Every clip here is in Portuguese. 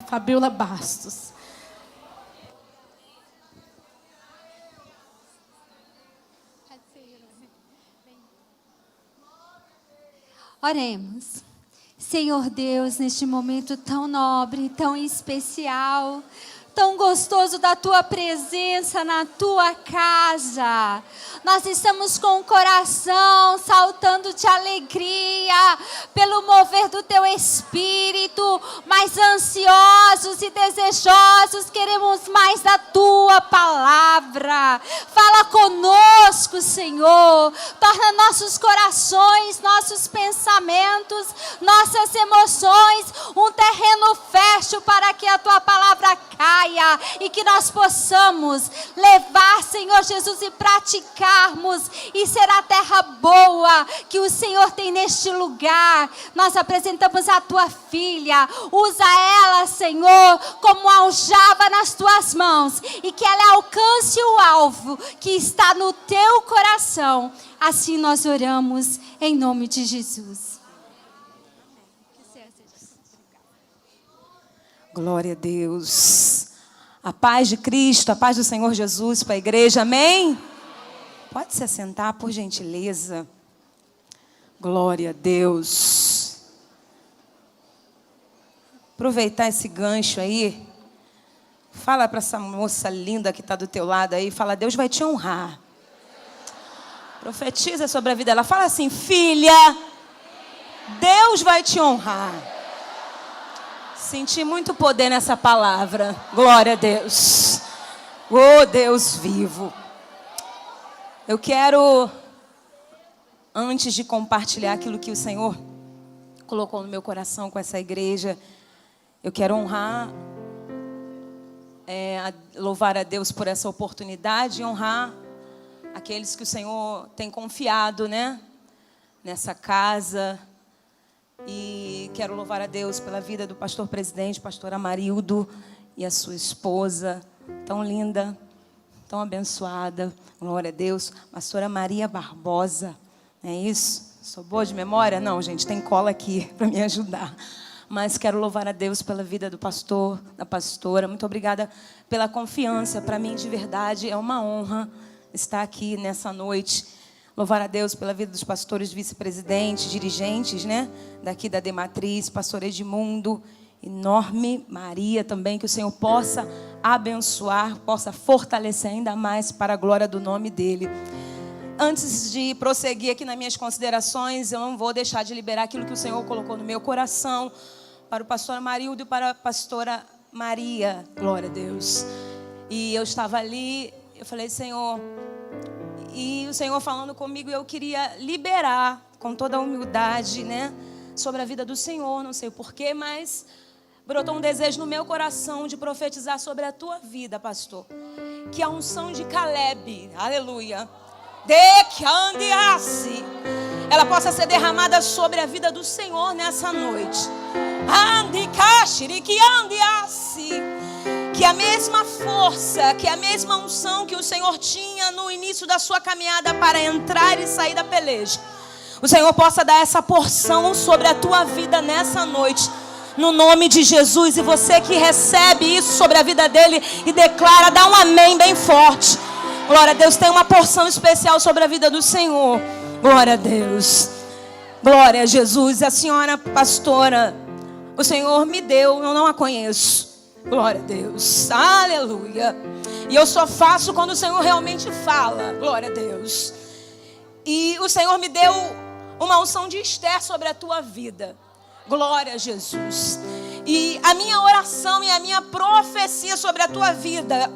Fabiola Bastos. Oremos. Senhor Deus, neste momento tão nobre, tão especial, tão gostoso da Tua presença na Tua casa. Nós estamos com o coração saltando de alegria pelo mover do Teu Espírito, mas ansiosos e desejosos, queremos mais da Tua palavra. Fala conosco, Senhor. Torna nossos corações, nossos pensamentos, nossas emoções um terreno fértil para que a Tua palavra caia e que nós possamos levar, Senhor Jesus, e praticarmos e ser a terra boa que o Senhor tem neste lugar. Nós apresentamos a Tua filha, usa ela, Senhor, como aljava nas Tuas mãos e que ela alcance o alvo que está no Teu coração. Assim nós oramos em nome de Jesus. Glória a Deus. A paz de Cristo, a paz do Senhor Jesus para a igreja, amém? Pode se assentar, por gentileza. Glória a Deus. Aproveitar esse gancho aí. Fala para essa moça linda que está do teu lado aí. Fala, Deus vai te honrar. Profetiza sobre a vida dela. Fala assim, filha, Deus vai te honrar. Senti muito poder nessa palavra. Glória a Deus. Oh, Deus vivo. Eu quero, antes de compartilhar aquilo que o Senhor colocou no meu coração com essa igreja, eu quero honrar, louvar a Deus por essa oportunidade e honrar aqueles que o Senhor tem confiado, né, nessa casa. E quero louvar a Deus pela vida do pastor presidente, pastor Amarildo e a sua esposa, tão linda, tão abençoada. Glória a Deus. Pastora Maria Barbosa, é isso? Sou boa de memória? Não, gente, tem cola aqui para me ajudar. Mas quero louvar a Deus pela vida do pastor, da pastora. Muito obrigada pela confiança. Para mim, de verdade, é uma honra estar aqui nessa noite. Louvar a Deus pela vida dos pastores, vice-presidentes, dirigentes, né? Daqui da Dematriz, pastor Edmundo, enorme Maria também, que o Senhor possa abençoar, possa fortalecer ainda mais para a glória do nome dEle. Antes de prosseguir aqui nas minhas considerações, eu não vou deixar de liberar aquilo que o Senhor colocou no meu coração para o pastor Amarildo e para a pastora Maria. Glória a Deus. E eu estava ali, eu falei, Senhor... E o Senhor falando comigo, eu queria liberar com toda a humildade, né, sobre a vida do Senhor. Não sei o porquê, mas brotou um desejo no meu coração de profetizar sobre a tua vida, pastor. Que a unção de Caleb, aleluia, de que andiasse, ela possa ser derramada sobre a vida do Senhor nessa noite. Andicashiri que andiasse. Que a mesma força, que a mesma unção que o Senhor tinha no início da sua caminhada para entrar e sair da peleja, o Senhor possa dar essa porção sobre a tua vida nessa noite, no nome de Jesus. E você que recebe isso sobre a vida dele e declara, dá um amém bem forte. Glória a Deus, tem uma porção especial sobre a vida do Senhor. Glória a Deus. Glória a Jesus. A senhora pastora, o Senhor me deu, eu não a conheço. Glória a Deus, aleluia. E eu só faço quando o Senhor realmente fala. Glória a Deus. E o Senhor me deu uma unção de Esther sobre a tua vida. Glória a Jesus. E a minha oração e a minha profecia sobre a tua vida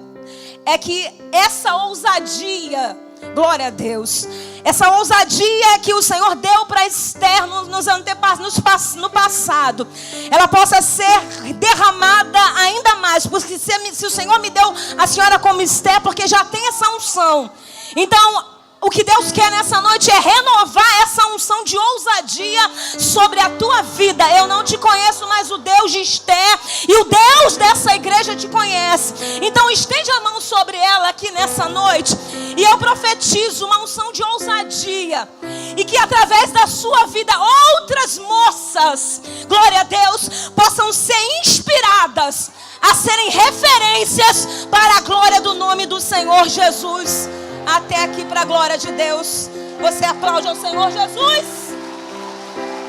é que essa ousadia, glória a Deus, essa ousadia que o Senhor deu para Esther no passado, ela possa ser derramada ainda mais. Porque se o Senhor me deu a senhora como Esther, porque já tem essa unção. Então, o que Deus quer nessa noite é renovar essa unção de ousadia sobre a tua vida. Eu não te conheço, mas o Deus de Esther e o Deus dessa igreja te conhece. conhece. Então estende a mão sobre ela aqui nessa noite. E eu profetizo uma unção de ousadia. E que através da sua vida outras moças, glória a Deus, possam ser inspiradas a serem referências para a glória do nome do Senhor Jesus. Até aqui para a glória de Deus. Você aplaude ao Senhor Jesus?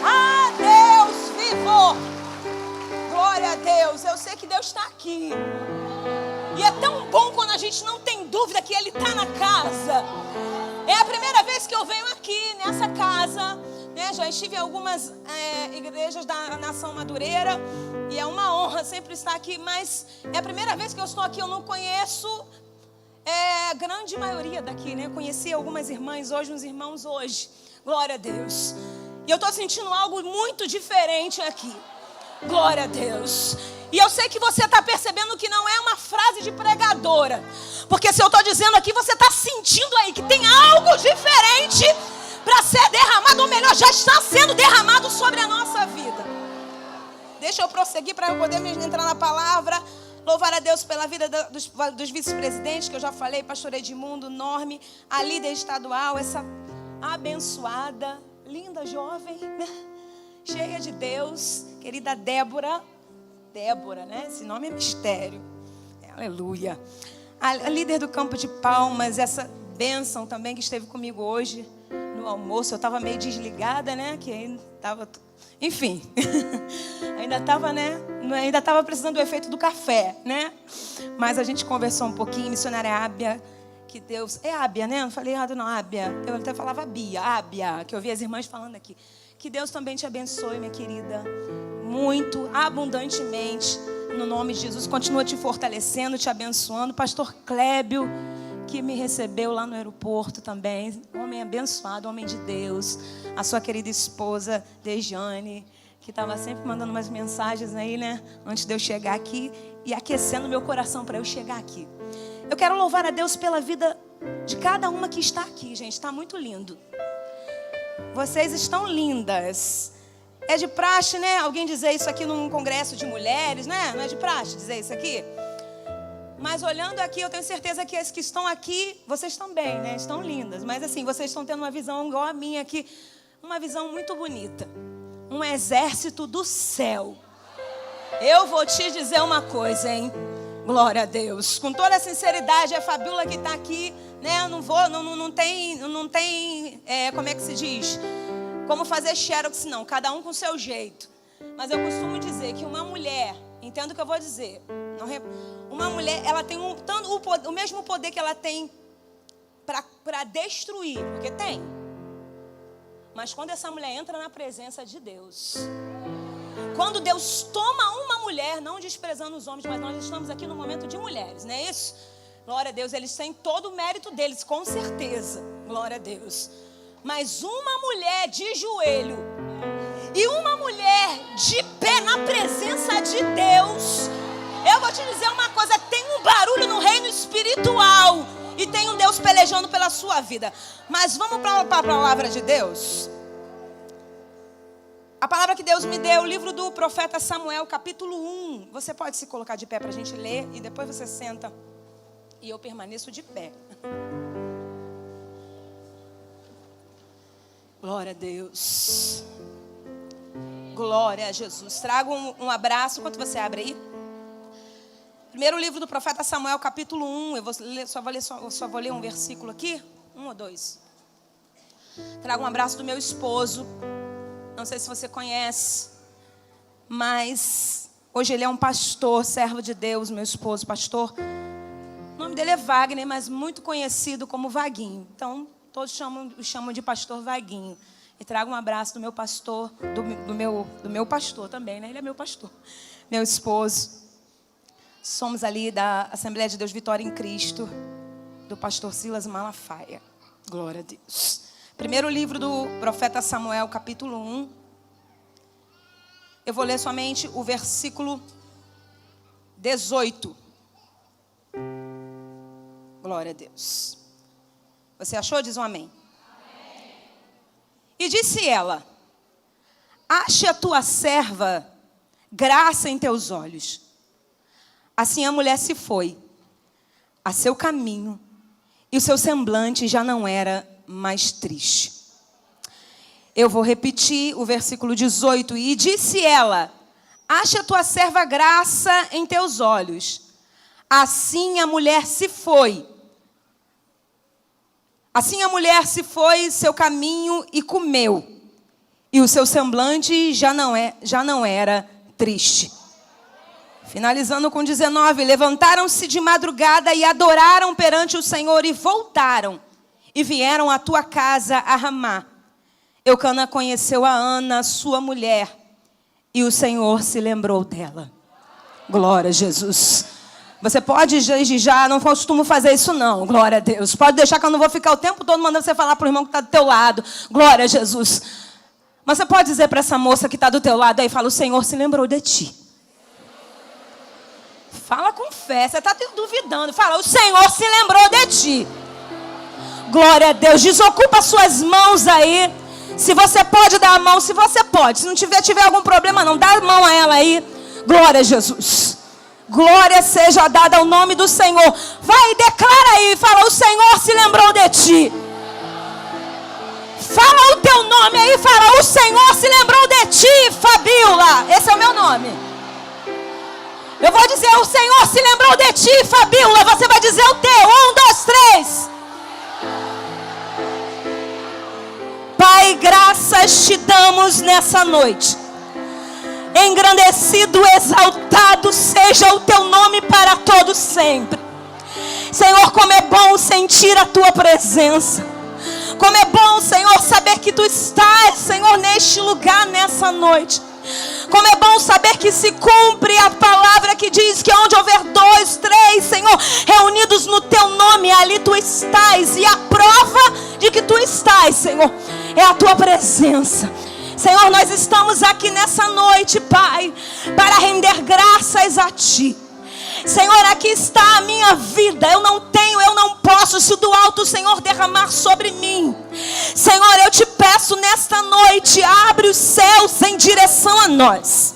Ah, Deus vivo! Glória a Deus. Eu sei que Deus está aqui. E é tão bom quando a gente não tem dúvida que Ele está na casa. É a primeira vez que eu venho aqui nessa casa, né? Já estive em algumas igrejas da Nação Madureira. E é uma honra sempre estar aqui. Mas é a primeira vez que eu estou aqui. Eu não conheço a grande maioria daqui, né? Conheci algumas irmãs hoje, uns irmãos hoje. Glória a Deus. E eu estou sentindo algo muito diferente aqui. Glória a Deus. E eu sei que você está percebendo que não é uma frase de pregadora. Porque se eu estou dizendo aqui, você está sentindo aí que tem algo diferente para ser derramado. Ou melhor, já está sendo derramado sobre a nossa vida. Deixa eu prosseguir para eu poder entrar na palavra. Louvar a Deus pela vida dos vice-presidentes, que eu já falei. Pastor Edmundo, Norme, a líder estadual, essa abençoada, linda jovem, né? Cheia de Deus, querida Débora, né? Esse nome é mistério. Aleluia. A líder do Campo de Palmas, essa bênção também que esteve comigo hoje no almoço. Eu estava meio desligada, né? Que ainda estava... Enfim, ainda estava, né? Ainda estava precisando do efeito do café, né? Mas a gente conversou um pouquinho, missionária Ábia, que Deus... É Ábia, né? Não falei errado não, Ábia. Eu até falava Bia, Ábia, que eu vi as irmãs falando aqui. Que Deus também te abençoe, minha querida, muito, abundantemente, no nome de Jesus. Continua te fortalecendo, te abençoando. Pastor Clébio, que me recebeu lá no aeroporto também. Homem abençoado, homem de Deus. A sua querida esposa, Dejane, que estava sempre mandando umas mensagens aí, né? Antes de eu chegar aqui e aquecendo meu coração para eu chegar aqui. Eu quero louvar a Deus pela vida de cada uma que está aqui, gente. Está muito lindo. Vocês estão lindas. É de praxe, né? Alguém dizer isso aqui num congresso de mulheres, né? Não é de praxe dizer isso aqui? Mas olhando aqui, eu tenho certeza que as que estão aqui, vocês também, né? Estão lindas. Mas assim, vocês estão tendo uma visão igual a minha aqui. Uma visão muito bonita. Um exército do céu. Eu vou te dizer uma coisa, hein? Glória a Deus. Com toda a sinceridade, a Fabiola que está aqui, né? Não tem, como é que se diz? Como fazer xerox, não. Cada um com o seu jeito. Mas eu costumo dizer que uma mulher, entenda o que eu vou dizer. Uma mulher, ela tem o mesmo poder que ela tem para destruir, porque tem. Mas quando essa mulher entra na presença de Deus, quando Deus toma uma mulher, não desprezando os homens, mas nós estamos aqui no momento de mulheres, não é isso? Glória a Deus, eles têm todo o mérito deles, com certeza. Glória a Deus. Mas uma mulher de joelho e uma mulher de pé na presença de Deus, eu vou te dizer uma coisa, tem um barulho no reino espiritual e tem um Deus pelejando pela sua vida. Mas vamos para a palavra de Deus. A palavra que Deus me deu, o livro do profeta Samuel, capítulo 1. Você pode se colocar de pé para a gente ler e depois você senta e eu permaneço de pé. Glória a Deus. Glória a Jesus. Trago um abraço. Enquanto você abre aí. Primeiro livro do profeta Samuel, capítulo 1. Eu só vou ler um versículo aqui. 1 ou 2. Trago um abraço do meu esposo. Não sei se você conhece. Mas hoje ele é um pastor, servo de Deus, meu esposo, pastor. O nome dele é Wagner, mas muito conhecido como Vaguinho. Então, todos o chamam de pastor Vaguinho. E trago um abraço do meu pastor, do meu pastor também, né? Ele é meu pastor. Meu esposo. Somos ali da Assembleia de Deus Vitória em Cristo, do pastor Silas Malafaia. Glória a Deus. Primeiro livro do profeta Samuel, capítulo 1. Eu vou ler somente o versículo 18. Glória a Deus. Você achou? Diz um amém. Amém. E disse ela: ache a tua serva graça em teus olhos. Assim a mulher se foi a seu caminho, e o seu semblante já não era mais triste. Eu vou repetir o versículo 18. E disse ela: acha a tua serva graça em teus olhos. Assim a mulher se foi. Assim a mulher se foi seu caminho e comeu. E o seu semblante já não era triste. Finalizando com 19. Levantaram-se de madrugada e adoraram perante o Senhor e voltaram. E vieram à tua casa a Ramá. Eucana conheceu a Ana, sua mulher, e o Senhor se lembrou dela. Glória a Jesus. Você pode já, não costumo fazer isso não, glória a Deus. Pode deixar que eu não vou ficar o tempo todo mandando você falar para o irmão que está do teu lado. Glória a Jesus. Mas você pode dizer para essa moça que está do teu lado aí, fala: o Senhor se lembrou de ti. Fala com fé, você está duvidando. Fala: o Senhor se lembrou de ti. Glória a Deus. Desocupa suas mãos aí. Se você pode dar a mão, se você pode. Se não tiver algum problema não, dá a mão a ela aí. Glória a Jesus. Glória seja dada ao nome do Senhor. Vai e declara aí, fala: o Senhor se lembrou de ti. Fala o teu nome aí, fala: o Senhor se lembrou de ti, Fabiola. Esse é o meu nome. Eu vou dizer: o Senhor se lembrou de ti, Fabiola. Você vai dizer o teu. 1, 2, 3. Pai, graças te damos nessa noite. Engrandecido, exaltado seja o teu nome para todo sempre. Senhor, como é bom sentir a tua presença. Como é bom, Senhor, saber que tu estás, Senhor, neste lugar, nessa noite. Como é bom saber que se cumpre a palavra que diz que onde houver 2, 3, Senhor, reunidos no teu nome, ali tu estás. E a prova de que tu estás, Senhor, é a tua presença. Senhor, nós estamos aqui nessa noite, Pai, para render graças a ti. Senhor, aqui está a minha vida. Eu não posso, se do alto, Senhor, derramar sobre mim. Senhor, eu te peço nesta noite, abre os céus em direção a nós.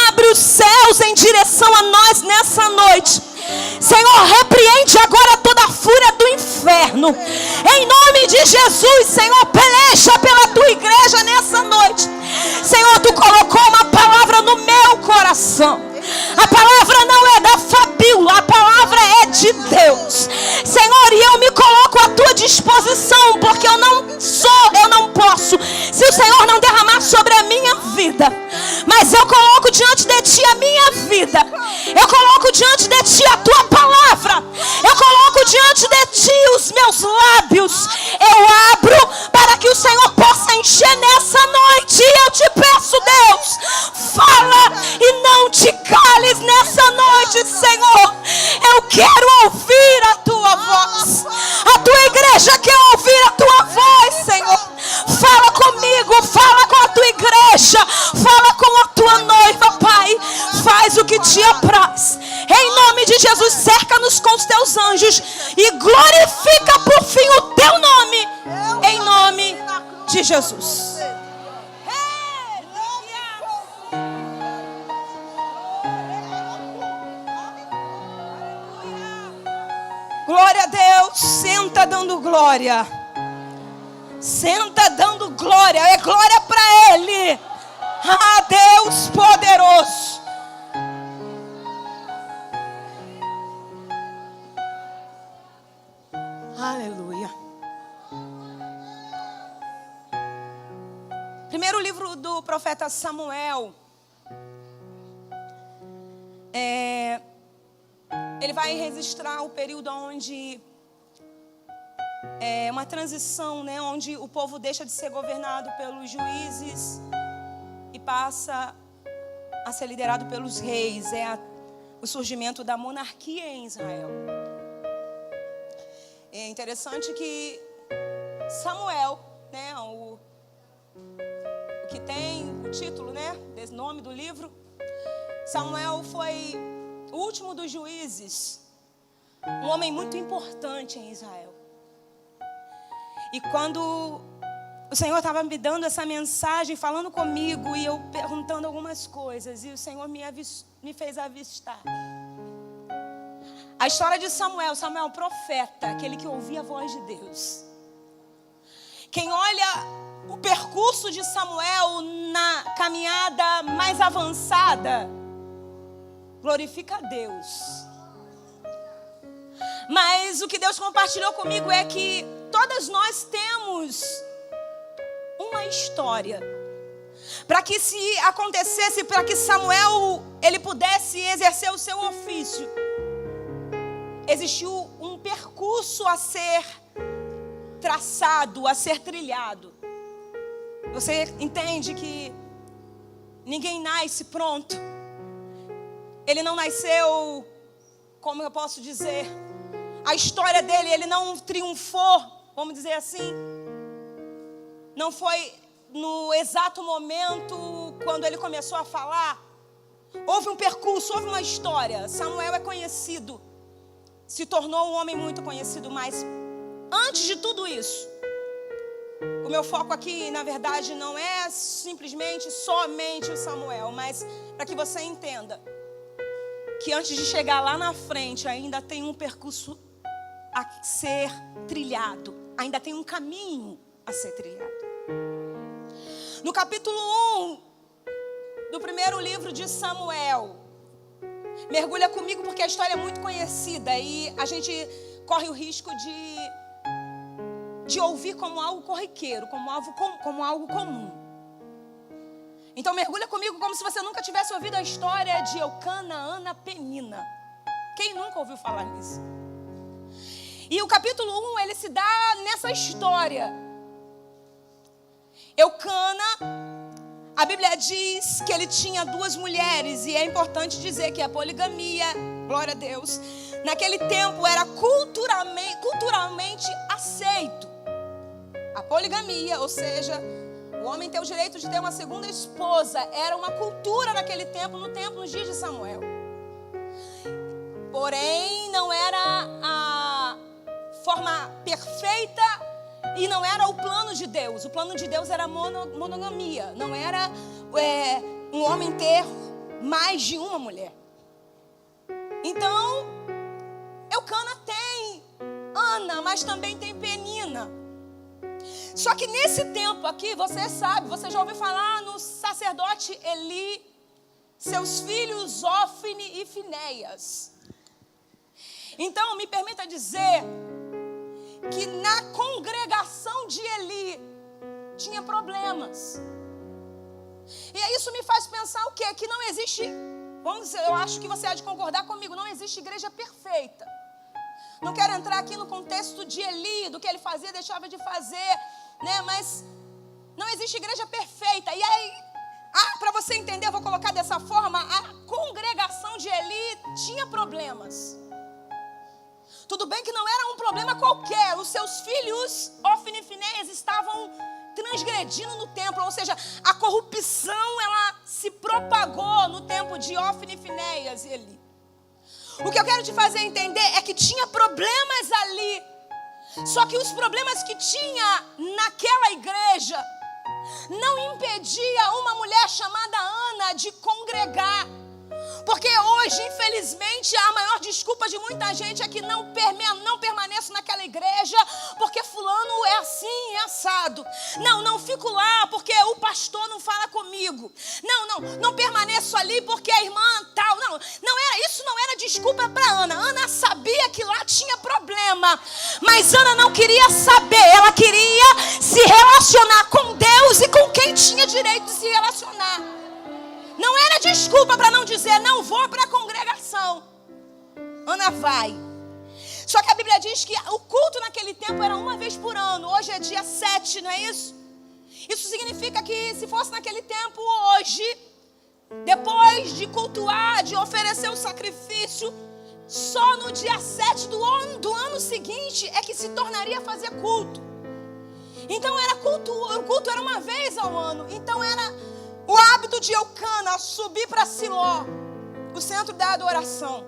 Abre os céus em direção a nós nessa noite. Senhor, repreende agora toda a fúria do inferno. Em nome de Jesus, Senhor, peleja pela tua igreja nessa noite. Senhor, tu colocou uma palavra no meu coração. A palavra não é da Fabiola, a palavra é de Deus. Senhor, e eu me coloco à tua disposição, porque eu não posso, se o Senhor não derramar sobre a minha vida. Mas eu coloco diante de ti a minha vida. Eu coloco diante de ti a tua palavra. Eu coloco diante de ti os meus lábios. Eu abro para que o Senhor possa encher nessa noite. E eu te peço, Deus, fala e não te cales nessa noite, Senhor. Eu quero ouvir a tua voz. A tua igreja quer ouvir a tua voz, Senhor. Fala comigo, fala com a tua igreja, fala com a tua noiva, Pai. Faz o que te apraz. Em nome de Jesus, cerca-nos com os teus anjos e glorifica por fim o teu nome. Em nome de Jesus. Glória a Deus. Senta dando glória. Senta dando glória. É glória para Ele. Ah, Deus poderoso. Aleluia. Primeiro livro do profeta Samuel. Ele vai registrar o período onde uma transição, né, onde o povo deixa de ser governado pelos juízes e passa a ser liderado pelos reis. O surgimento da monarquia em Israel. É interessante que Samuel, né, o que tem o título, né, desse nome do livro, Samuel foi o último dos juízes, um homem muito importante em Israel. E quando o Senhor estava me dando essa mensagem, falando comigo, e eu perguntando algumas coisas, e o Senhor me fez avistar a história de Samuel, profeta, aquele que ouvia a voz de Deus. Quem olha o percurso de Samuel na caminhada mais avançada, glorifica a Deus. Mas o que Deus compartilhou comigo é que todas nós temos uma história. Para que se acontecesse, para que Samuel ele pudesse exercer o seu ofício, existiu um percurso a ser traçado, a ser trilhado. Você entende que ninguém nasce pronto. Ele não nasceu, como eu posso dizer, a história dele, ele não triunfou, vamos dizer assim. Não foi no exato momento quando ele começou a falar. Houve um percurso, houve uma história. Samuel é conhecido, se tornou um homem muito conhecido, mas antes de tudo isso, o meu foco aqui, na verdade, não é simplesmente, somente o Samuel, mas para que você entenda que antes de chegar lá na frente, ainda tem um percurso a ser trilhado, ainda tem um caminho a ser trilhado. No capítulo 1 do primeiro livro de Samuel, mergulha comigo porque a história é muito conhecida e a gente corre o risco de ouvir como algo corriqueiro, como algo comum. Então mergulha comigo como se você nunca tivesse ouvido a história de Eucana, Ana, Penina. Quem nunca ouviu falar nisso? E o capítulo 1, ele se dá nessa história. Eucana, a Bíblia diz que ele tinha 2 mulheres, e é importante dizer que a poligamia, glória a Deus, naquele tempo era culturalmente aceito. A poligamia, ou seja, o homem ter o direito de ter uma segunda esposa, era uma cultura naquele tempo, nos dias de Samuel. Porém, não era a forma perfeita e não era o plano de Deus. O plano de Deus era monogamia, não era um homem ter mais de uma mulher. Então, Eucana tem Ana, mas também tem Penina. Só que nesse tempo aqui, você já ouviu falar no sacerdote Eli, seus filhos Ofni e Finéias. Então, me permita dizer que na congregação de Eli tinha problemas. E aí isso me faz pensar o quê? Que não existe, vamos dizer, eu acho que você há de concordar comigo, não existe igreja perfeita. Não quero entrar aqui no contexto de Eli, do que ele fazia, deixava de fazer, né? Mas não existe igreja perfeita. E aí, para você entender, eu vou colocar dessa forma, a congregação de Eli tinha problemas. Tudo bem que não era um problema qualquer. Os seus filhos, Ofni e Finéias, estavam transgredindo no templo. Ou seja, a corrupção, ela se propagou no tempo de Ofni e Finéias e Eli. O que eu quero te fazer entender é que tinha problemas ali. Só que os problemas que tinha naquela igreja não impedia uma mulher chamada Ana de congregar. Porque hoje, infelizmente, a maior desculpa de muita gente é que não permaneço naquela igreja porque fulano é assim, é assado. Não fico lá porque o pastor não fala comigo. Não permaneço ali porque a irmã tal. Isso não era desculpa para Ana. Ana sabia que lá tinha problema, mas Ana não queria saber. Ela queria se relacionar com Deus e com quem tinha direito de se relacionar. Não era desculpa para não dizer, não vou para a congregação. Ana vai. Só que a Bíblia diz que o culto naquele tempo era uma vez por ano. Hoje é dia 7, não é isso? Isso significa que se fosse naquele tempo, hoje, depois de cultuar, de oferecer o sacrifício, só no dia 7 do ano seguinte é que se tornaria fazer culto. Então era culto, o culto era uma vez ao ano. Então era o hábito de Eucana subir para Siló, o centro da adoração.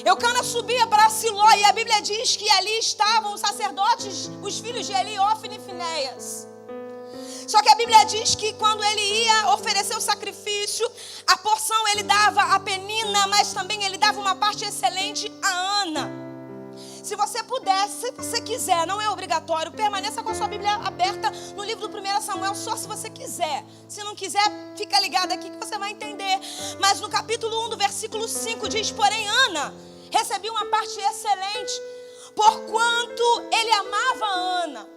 Eucana subia para Siló e a Bíblia diz que ali estavam os sacerdotes, os filhos de Eli, Ofni e Finéias. Só que a Bíblia diz que quando ele ia oferecer o sacrifício, a porção ele dava a Penina, mas também ele dava uma parte excelente a Ana. Se você puder, se você quiser, não é obrigatório, permaneça com a sua Bíblia aberta no livro do 1 Samuel, só se você quiser. Se não quiser, fica ligado aqui que você vai entender. Mas no capítulo 1 do versículo 5 diz: porém Ana recebia uma parte excelente, porquanto ele amava Ana.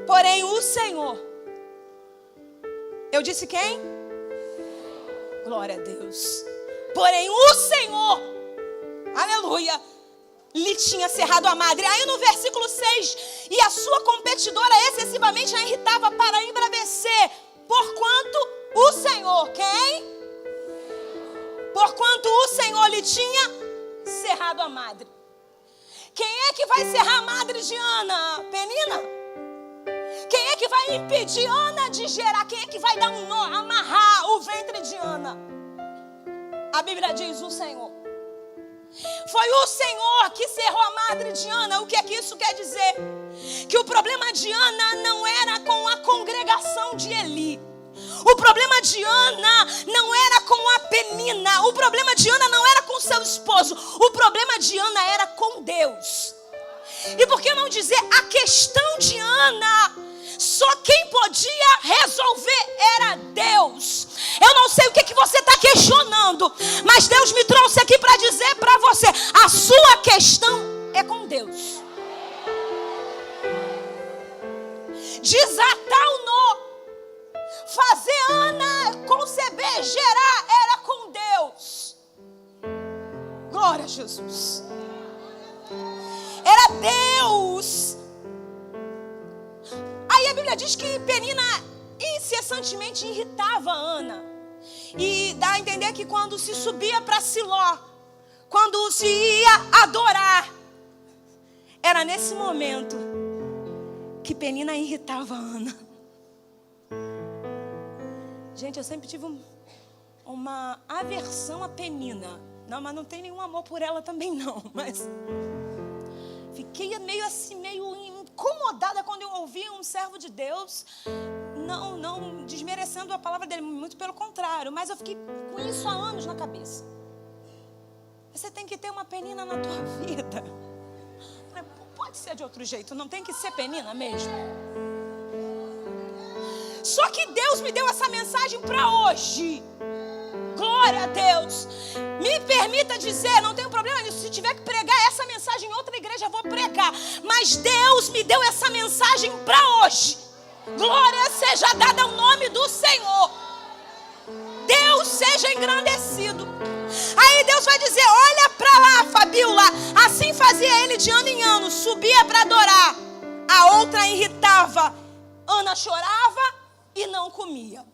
Porém o Senhor, eu disse quem? Glória a Deus. Porém o Senhor, aleluia, lhe tinha cerrado a madre. Aí no versículo 6, e a sua competidora excessivamente a irritava para embravecer, porquanto o Senhor, quem? Porquanto o Senhor lhe tinha cerrado a madre. Quem é que vai cerrar a madre de Ana? Penina? Quem é que vai impedir Ana de gerar? Quem é que vai dar um nó, amarrar o ventre de Ana? A Bíblia diz: o Senhor. Foi o Senhor que cerrou a madre de Ana. O que é que isso quer dizer? Que o problema de Ana não era com a congregação de Eli. O problema de Ana não era com a Penina. O problema de Ana não era com seu esposo. O problema de Ana era com Deus. E por que não dizer a questão de Ana? Só quem podia resolver era Deus. Eu não sei o que você está questionando, mas Deus me trouxe aqui para dizer para você: a sua questão é com Deus. Desatar o nó, fazer Ana conceber, gerar, era com Deus. Glória a Jesus. Era Deus. Aí a Bíblia diz que Penina incessantemente irritava Ana. E dá a entender que quando se subia para Siló, quando se ia adorar, era nesse momento que Penina irritava Ana. Gente, eu sempre tive uma aversão a Penina. Não, mas não tem nenhum amor por ela também não. Mas fiquei meio assim, meio incomodada quando eu ouvi um servo de Deus, não desmerecendo a palavra dele, muito pelo contrário, mas eu fiquei com isso há anos na cabeça. Você tem que ter uma Penina na tua vida. Pode ser de outro jeito, não tem que ser Penina mesmo. Só que Deus me deu essa mensagem para hoje. Glória a Deus. Me permita dizer, não tenho problema nisso. Se tiver que pregar essa mensagem em outra igreja, eu vou pregar. Mas Deus me deu essa mensagem para hoje. Glória seja dada ao nome do Senhor. Deus seja engrandecido. Aí Deus vai dizer: olha para lá, Fabíola. Assim fazia ele de ano em ano. Subia para adorar. A outra irritava. Ana chorava e não comia.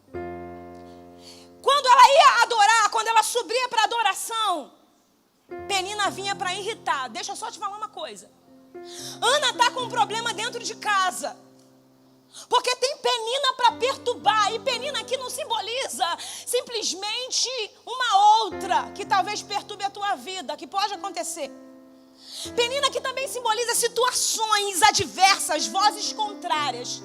Quando ela ia adorar, quando ela subia para adoração, Penina vinha para irritar. Deixa eu só te falar uma coisa. Ana está com um problema dentro de casa. Porque tem Penina para perturbar. E Penina aqui não simboliza simplesmente uma outra que talvez perturbe a tua vida, que pode acontecer. Penina aqui também simboliza situações adversas, vozes contrárias.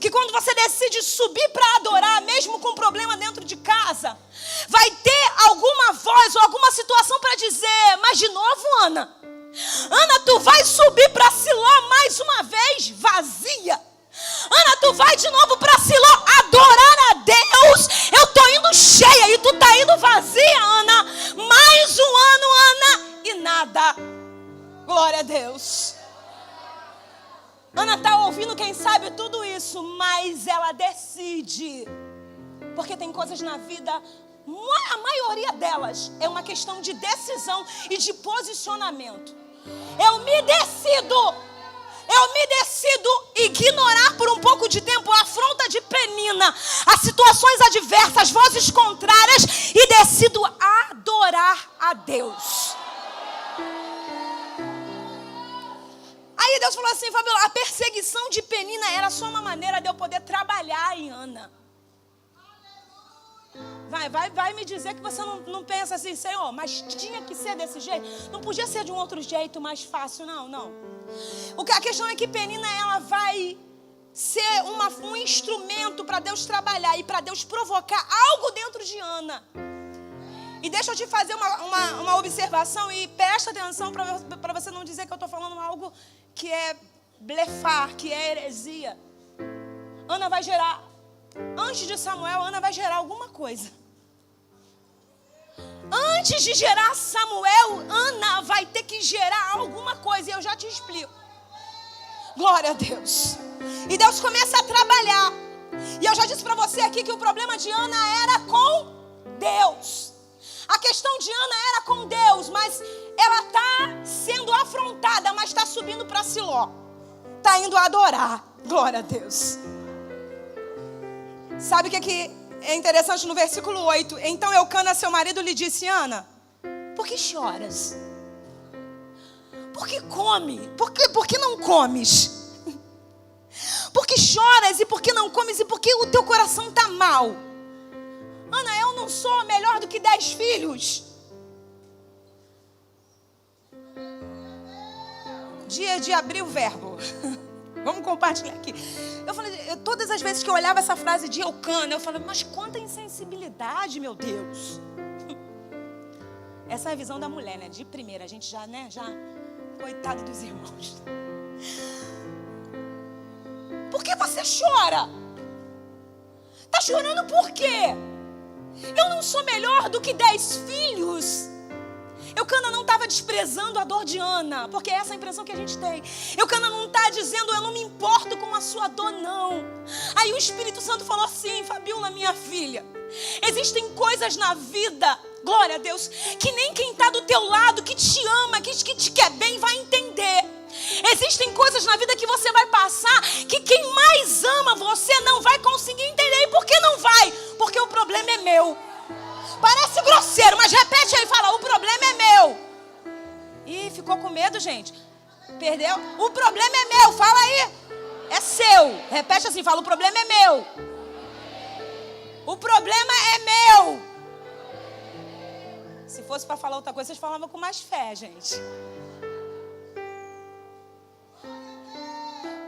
Que quando você decide subir para adorar, mesmo com problema dentro de casa, vai ter alguma voz ou alguma situação para dizer: mas de novo, Ana? Ana, tu vai subir para Siló mais uma vez vazia? Ana, tu vai de novo para Siló adorar a Deus? Eu tô indo cheia e tu tá indo vazia, Ana. Mais um ano, Ana, e nada. Glória a Deus. Ana está ouvindo, quem sabe, tudo isso, mas ela decide. Porque tem coisas na vida, a maioria delas é uma questão de decisão e de posicionamento. Eu me decido ignorar por um pouco de tempo a afronta de Penina, as situações adversas, vozes contrárias, e decido adorar a Deus. Aí Deus falou assim: Fabiola, a perseguição de Penina era só uma maneira de eu poder trabalhar em Ana. Vai me dizer que você não pensa assim, Senhor, mas tinha que ser desse jeito. Não podia ser de um outro jeito mais fácil, não. A questão é que Penina, ela vai ser um instrumento para Deus trabalhar e para Deus provocar algo dentro de Ana. E deixa eu te fazer uma observação e presta atenção para você não dizer que eu estou falando algo que é blefar, que é heresia. Ana vai gerar, antes de Samuel, Ana vai gerar alguma coisa. Antes de gerar Samuel, Ana vai ter que gerar alguma coisa. E eu já te explico. Glória a Deus. E Deus começa a trabalhar. E eu já disse para você aqui que o problema de Ana era com Deus. A questão de Ana era com Deus, mas ela está sendo afrontada, mas está subindo para Siló. Está indo adorar. Glória a Deus. Sabe o que é interessante no versículo 8? Então Eucana, seu marido, lhe disse: Ana, por que choras? Por que come? Por que não comes? Por que choras e por que não comes? E por que o teu coração está mal? Ana, eu não sou melhor do que 10 filhos. Dia de abrir o verbo. Vamos compartilhar aqui. Eu falei, todas as vezes que eu olhava essa frase de Eucana, eu falei, mas quanta insensibilidade, meu Deus. Essa é a visão da mulher, né? De primeira, a gente já, coitado dos irmãos. Por que você chora? Tá chorando por quê? Eu não sou melhor do que 10 filhos. Eucana não estava desprezando a dor de Ana, porque essa é a impressão que a gente tem. Eucana não está dizendo, eu não me importo com a sua dor, não. Aí o Espírito Santo falou assim, Fabiola, minha filha, existem coisas na vida, glória a Deus, que nem quem está do teu lado, que te ama, que te quer bem, vai entender. Existem coisas na vida que você vai passar, que quem mais ama você não vai conseguir entender. E por que não vai? Porque o problema é meu. Parece grosseiro, mas repete aí, fala, o problema é meu. Ih, ficou com medo, gente? Perdeu? O problema é meu, fala aí. É seu. Repete assim, fala, o problema é meu. O problema é meu. Se fosse para falar outra coisa, vocês falavam com mais fé, gente.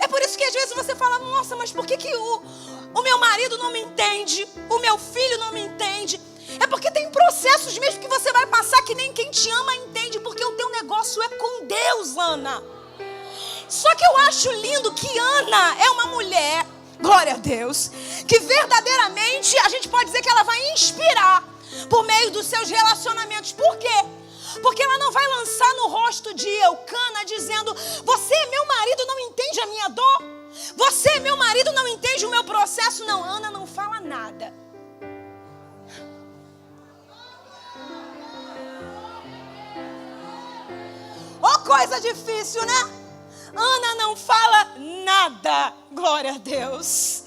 É por isso que às vezes você fala, nossa, mas por que o meu marido não me entende? O meu filho não me entende? É porque tem processos mesmo que você vai passar que nem quem te ama entende, porque o teu negócio é com Deus, Ana. Só que eu acho lindo que Ana é uma mulher, glória a Deus, que verdadeiramente a gente pode dizer que ela vai inspirar por meio dos seus relacionamentos. Por quê? Porque ela não vai lançar no rosto de Eucana dizendo, você, meu marido, não entende a minha dor? Você, meu marido, não entende o meu processo? Não, Ana não fala nada. Oh, coisa difícil, né? Ana não fala nada, glória a Deus.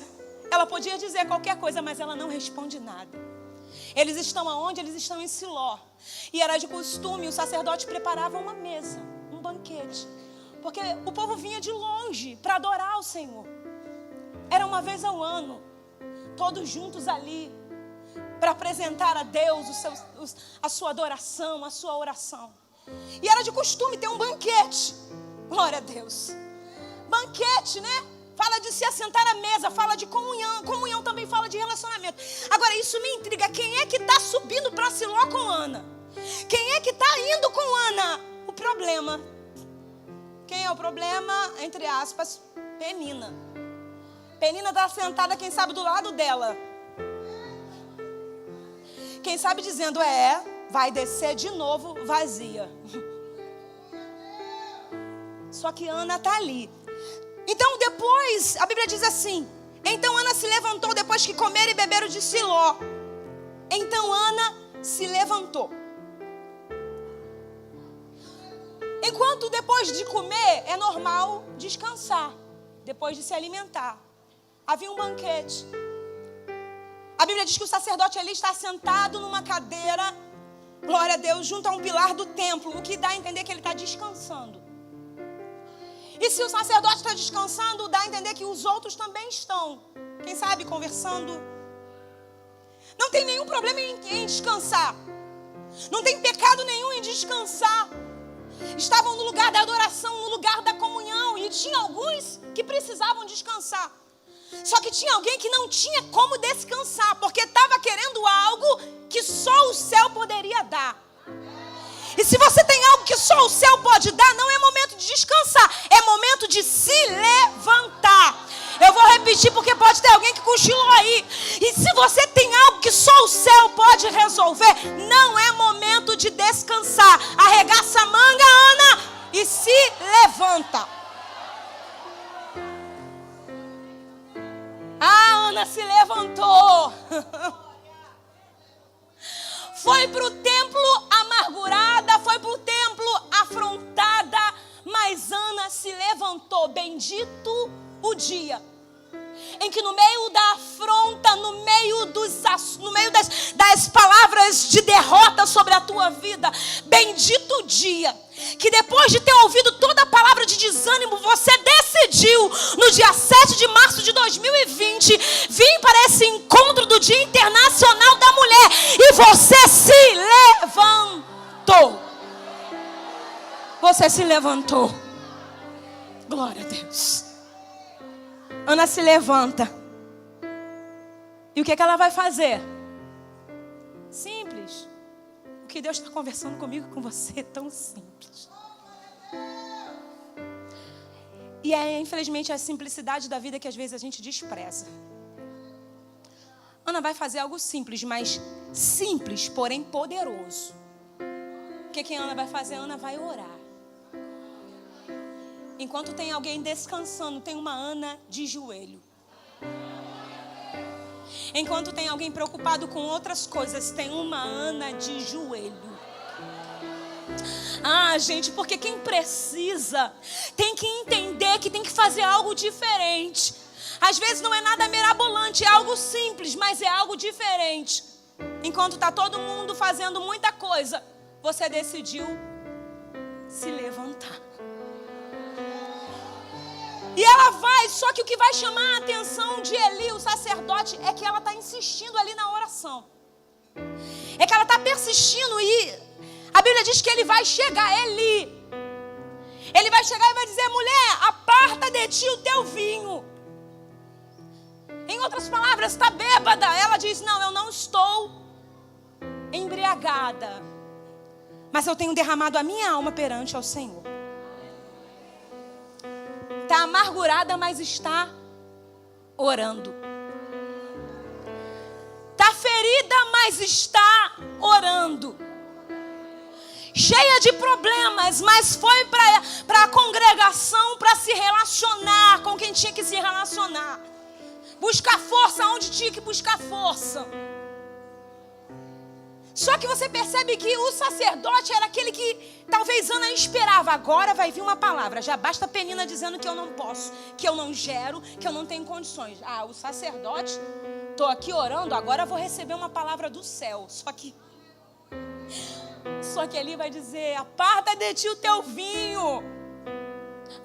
Ela podia dizer qualquer coisa, mas ela não responde nada. Eles estão aonde? Eles estão em Siló. E era de costume, o sacerdote preparava uma mesa, um banquete. Porque o povo vinha de longe para adorar o Senhor. Era uma vez ao ano, todos juntos ali, para apresentar a Deus a sua adoração, a sua oração. E era de costume ter um banquete. Glória a Deus. Banquete, né? Fala de se assentar à mesa, fala de comunhão. Comunhão também fala de relacionamento. Agora, isso me intriga. Quem é que está subindo para Siló com Ana? Quem é que está indo com Ana? O problema. Quem é o problema? Entre aspas, Penina. Penina está sentada, quem sabe, do lado dela. Quem sabe dizendo, vai descer de novo vazia. Só que Ana está ali. Então depois, a Bíblia diz assim, então Ana se levantou depois que comeram e beberam de Siló. Então Ana se levantou. Enquanto depois de comer, é normal descansar. Depois de se alimentar. Havia um banquete. A Bíblia diz que o sacerdote ali está sentado numa cadeira, glória a Deus, junto a um pilar do templo, o que dá a entender que ele está descansando. E se o sacerdote está descansando, dá a entender que os outros também estão, quem sabe, conversando. Não tem nenhum problema em descansar. Não tem pecado nenhum em descansar. Estavam no lugar da adoração, no lugar da comunhão. E tinha alguns que precisavam descansar. Só que tinha alguém que não tinha como descansar, porque estava querendo algo que só o céu poderia dar. E se você tem algo que só o céu pode dar, não é momento de descansar, é momento de se levantar. Eu vou repetir porque pode ter alguém que cochilou aí. E se você tem algo que só o céu pode resolver, não é momento de descansar. Arregaça a manga, Ana, e se levanta. A Ana se levantou. Foi para o templo amargurada, foi para o templo afrontada, mas Ana se levantou. Bendito o dia em que no meio da afronta, no meio das palavras de derrota sobre a tua vida, bendito o dia que depois de ter ouvido toda a palavra de desânimo, você decidiu no dia 7 de março de 2020 vir para esse encontro do Dia Internacional da Mulher e você se levantou. Você se levantou. Glória a Deus. Ana se levanta. E o que ela vai fazer? Simples. O que Deus está conversando comigo e com você é tão simples. E é, infelizmente, a simplicidade da vida que às vezes a gente despreza. Ana vai fazer algo simples, mas simples, porém poderoso. O que Ana vai fazer? Ana vai orar. Enquanto tem alguém descansando, tem uma Ana de joelho. Enquanto tem alguém preocupado com outras coisas, tem uma Ana de joelho. Ah, gente, porque quem precisa tem que entender que tem que fazer algo diferente. Às vezes não é nada mirabolante, é algo simples, mas é algo diferente. Enquanto está todo mundo fazendo muita coisa, você decidiu se levantar. E ela vai, só que o que vai chamar a atenção de Eli, o sacerdote, é que ela está insistindo ali na oração. É que ela está persistindo e a Bíblia diz que ele vai chegar, Eli. Ele vai chegar e vai dizer, mulher, aparta de ti o teu vinho. Em outras palavras, está bêbada. Ela diz, não, eu não estou embriagada, mas eu tenho derramado a minha alma perante ao Senhor. Está amargurada, mas está orando. Está ferida, mas está orando. Cheia de problemas, mas foi para a congregação para se relacionar com quem tinha que se relacionar. Buscar força onde tinha que buscar força. Só que você percebe que o sacerdote era aquele que talvez Ana esperava. Agora vai vir uma palavra. Já basta a Penina dizendo que eu não posso, que eu não gero, que eu não tenho condições. Ah, o sacerdote, estou aqui orando, agora vou receber uma palavra do céu. Só que ele vai dizer, aparta de ti o teu vinho.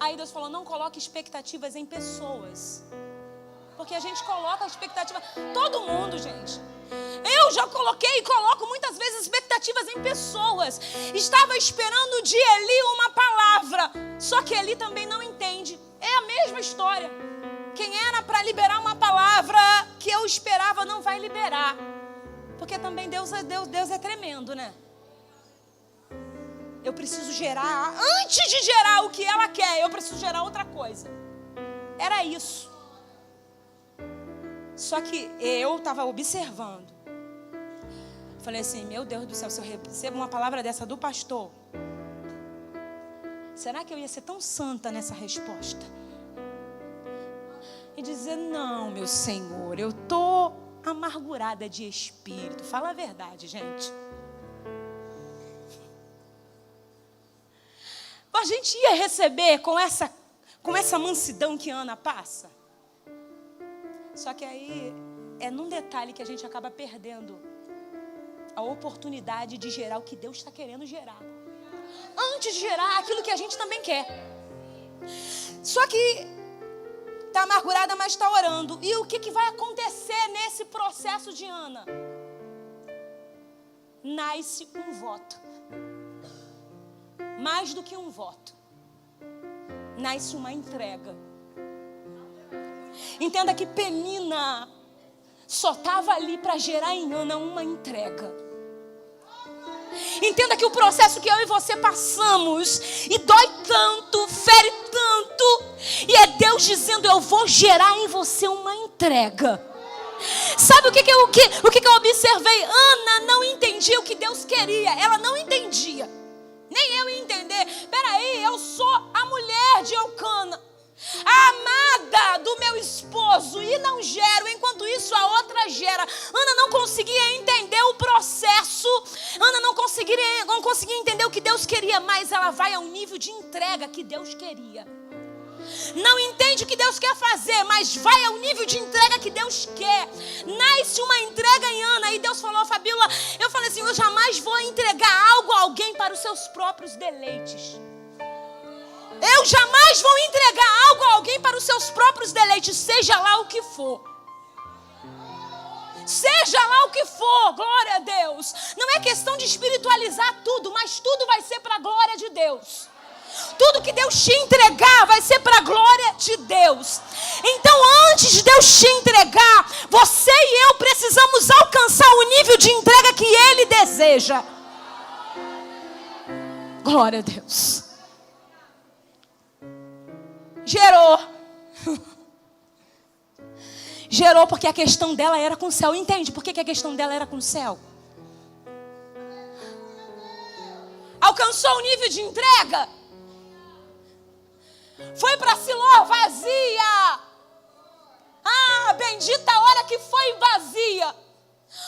Aí Deus falou, não coloque expectativas em pessoas. Porque a gente coloca a expectativa, todo mundo, gente. Eu já coloquei e coloco muitas vezes expectativas em pessoas. Estava esperando de Eli uma palavra, só que Eli também não entende. É a mesma história. Quem era para liberar uma palavra que eu esperava não vai liberar. Porque também Deus é tremendo, né? Eu preciso gerar, antes de gerar o que ela quer, eu preciso gerar outra coisa. Era isso. Só que eu estava observando. Falei assim, meu Deus do céu, se eu recebo uma palavra dessa do pastor, será que eu ia ser tão santa nessa resposta? E dizer, não, meu Senhor, eu estou amargurada de espírito. Fala a verdade, gente. A gente ia receber com essa mansidão que Ana passa. Só que aí é num detalhe que a gente acaba perdendo a oportunidade de gerar o que Deus está querendo gerar. Antes de gerar aquilo que a gente também quer. Só que está amargurada, mas está orando. E o que vai acontecer nesse processo de Ana? nasce um voto. Mais do que um voto, nasce uma entrega. Entenda que Penina só estava ali para gerar em Ana uma entrega. Entenda que o processo que eu e você passamos, e dói tanto, fere tanto, e é Deus dizendo: eu vou gerar em você uma entrega. Sabe o que eu observei? Ana não entendia o que Deus queria. Ela não entendia. Nem eu ia entender. Peraí, eu sou a mulher de Eucana, a amada do meu esposo, e não gero, enquanto isso a outra gera. Ana não conseguia entender o processo. Ana não conseguia entender o que Deus queria, mas ela vai ao nível de entrega que Deus queria. Não entende o que Deus quer fazer, mas vai ao nível de entrega que Deus quer. Nasce uma entrega em Ana. E Deus falou: Fabíola, eu falei assim: eu jamais vou entregar algo a alguém para os seus próprios deleites. Eu jamais vou entregar algo a alguém para os seus próprios deleites, seja lá o que for. Seja lá o que for, glória a Deus. Não é questão de espiritualizar tudo, mas tudo vai ser para a glória de Deus. Tudo que Deus te entregar vai ser para a glória de Deus. Então, antes de Deus te entregar, você e eu precisamos alcançar o nível de entrega que Ele deseja. Glória a Deus. Gerou porque a questão dela era com o céu. Entende por que a questão dela era com o céu? Alcançou o nível de entrega. Foi para Siló vazia. Ah, bendita a hora que foi vazia.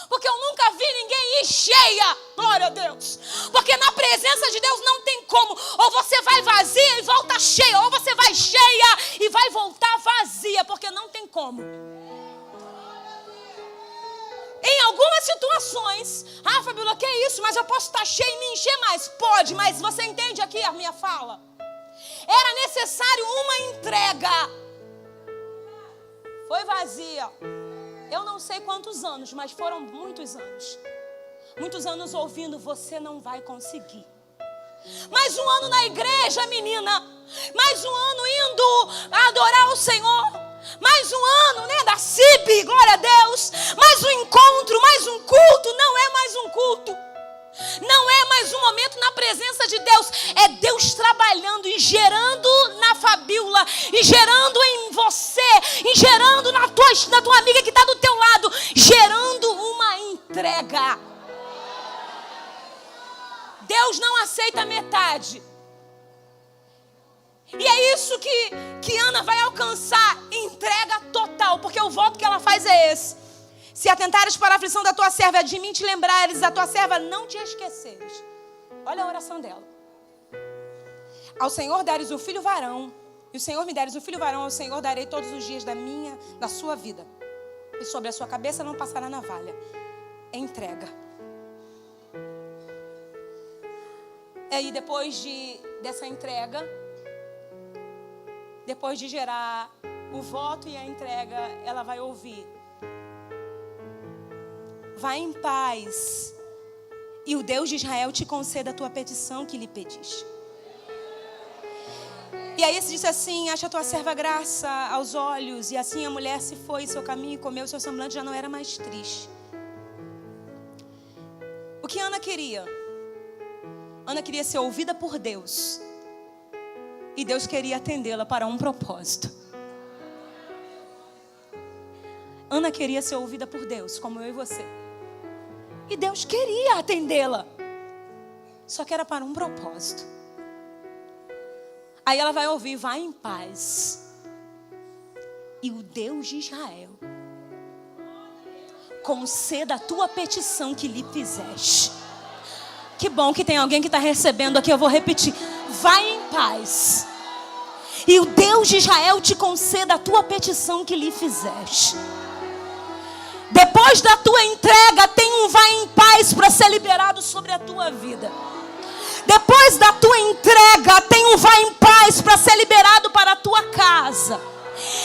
Porque eu nunca vi ninguém ir cheia. Glória a Deus. Porque na presença de Deus não tem como. Ou você vai vazia e volta cheia, ou você vai cheia e vai voltar vazia. Porque não tem como. Em algumas situações, Fabíola, que é isso? Mas eu posso estar cheia e me encher mais. Pode, mas você entende aqui a minha fala? Era necessário uma entrega. Foi vazia. Eu não sei quantos anos, mas foram muitos anos. Muitos anos ouvindo: você não vai conseguir. Mais um ano na igreja, menina. Mais um ano indo adorar o Senhor. Mais um ano, da CIB, glória a Deus. Mais um encontro, mais um culto. Não é mais um culto. Não é mais um momento na presença de Deus. É Deus trabalhando e gerando na Fabíola, e gerando em você, e gerando na tua amiga que está do teu lado, gerando uma entrega. Deus não aceita metade. E é isso que Ana vai alcançar, entrega total, porque o voto que ela faz é esse: se atentares para a aflição da tua serva, de mim te lembrares, da tua serva não te esqueceres. Olha a oração dela. Ao Senhor dares o filho varão, e o Senhor me dares o filho varão, ao Senhor darei todos os dias da sua vida, e sobre a sua cabeça não passará navalha. É entrega. E aí, depois dessa entrega, depois de gerar o voto e a entrega, ela vai ouvir: vai em paz, e o Deus de Israel te conceda a tua petição que lhe pediste. E aí se disse assim: acha a tua serva graça aos olhos. E assim a mulher se foi em seu caminho e comeu, seu semblante já não era mais triste. O que Ana queria? Ana queria ser ouvida por Deus, e Deus queria atendê-la para um propósito. Ana queria ser ouvida por Deus, como eu e você, e Deus queria atendê-la, só que era para um propósito. Aí ela vai ouvir: vai em paz, e o Deus de Israel conceda a tua petição que lhe fizeste. Que bom que tem alguém que está recebendo aqui. Eu vou repetir: vai em paz, e o Deus de Israel te conceda a tua petição que lhe fizeste. Depois da tua entrega, tem um vai em paz para ser liberado sobre a tua vida. Depois da tua entrega, tem um vai em paz para ser liberado para a tua casa.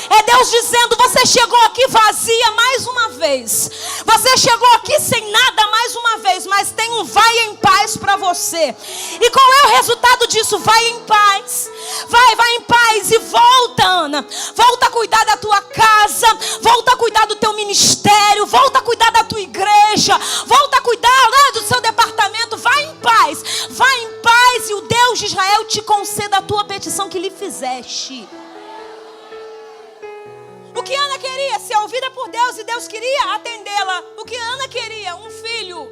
É Deus dizendo: você chegou aqui vazia mais uma vez. Você chegou aqui sem nada mais uma vez. Mas tem um vai em paz para você. E qual é o resultado disso? Vai em paz. Vai em paz e volta, Ana. Volta a cuidar da tua casa. Volta a cuidar do teu ministério. Volta a cuidar da tua igreja. Volta a cuidar, né, do seu departamento. Vai em paz. Vai em paz e o Deus de Israel te conceda a tua petição que lhe fizeste. O que Ana queria? Ser ouvida por Deus, e Deus queria atendê-la. O que Ana queria? Um filho.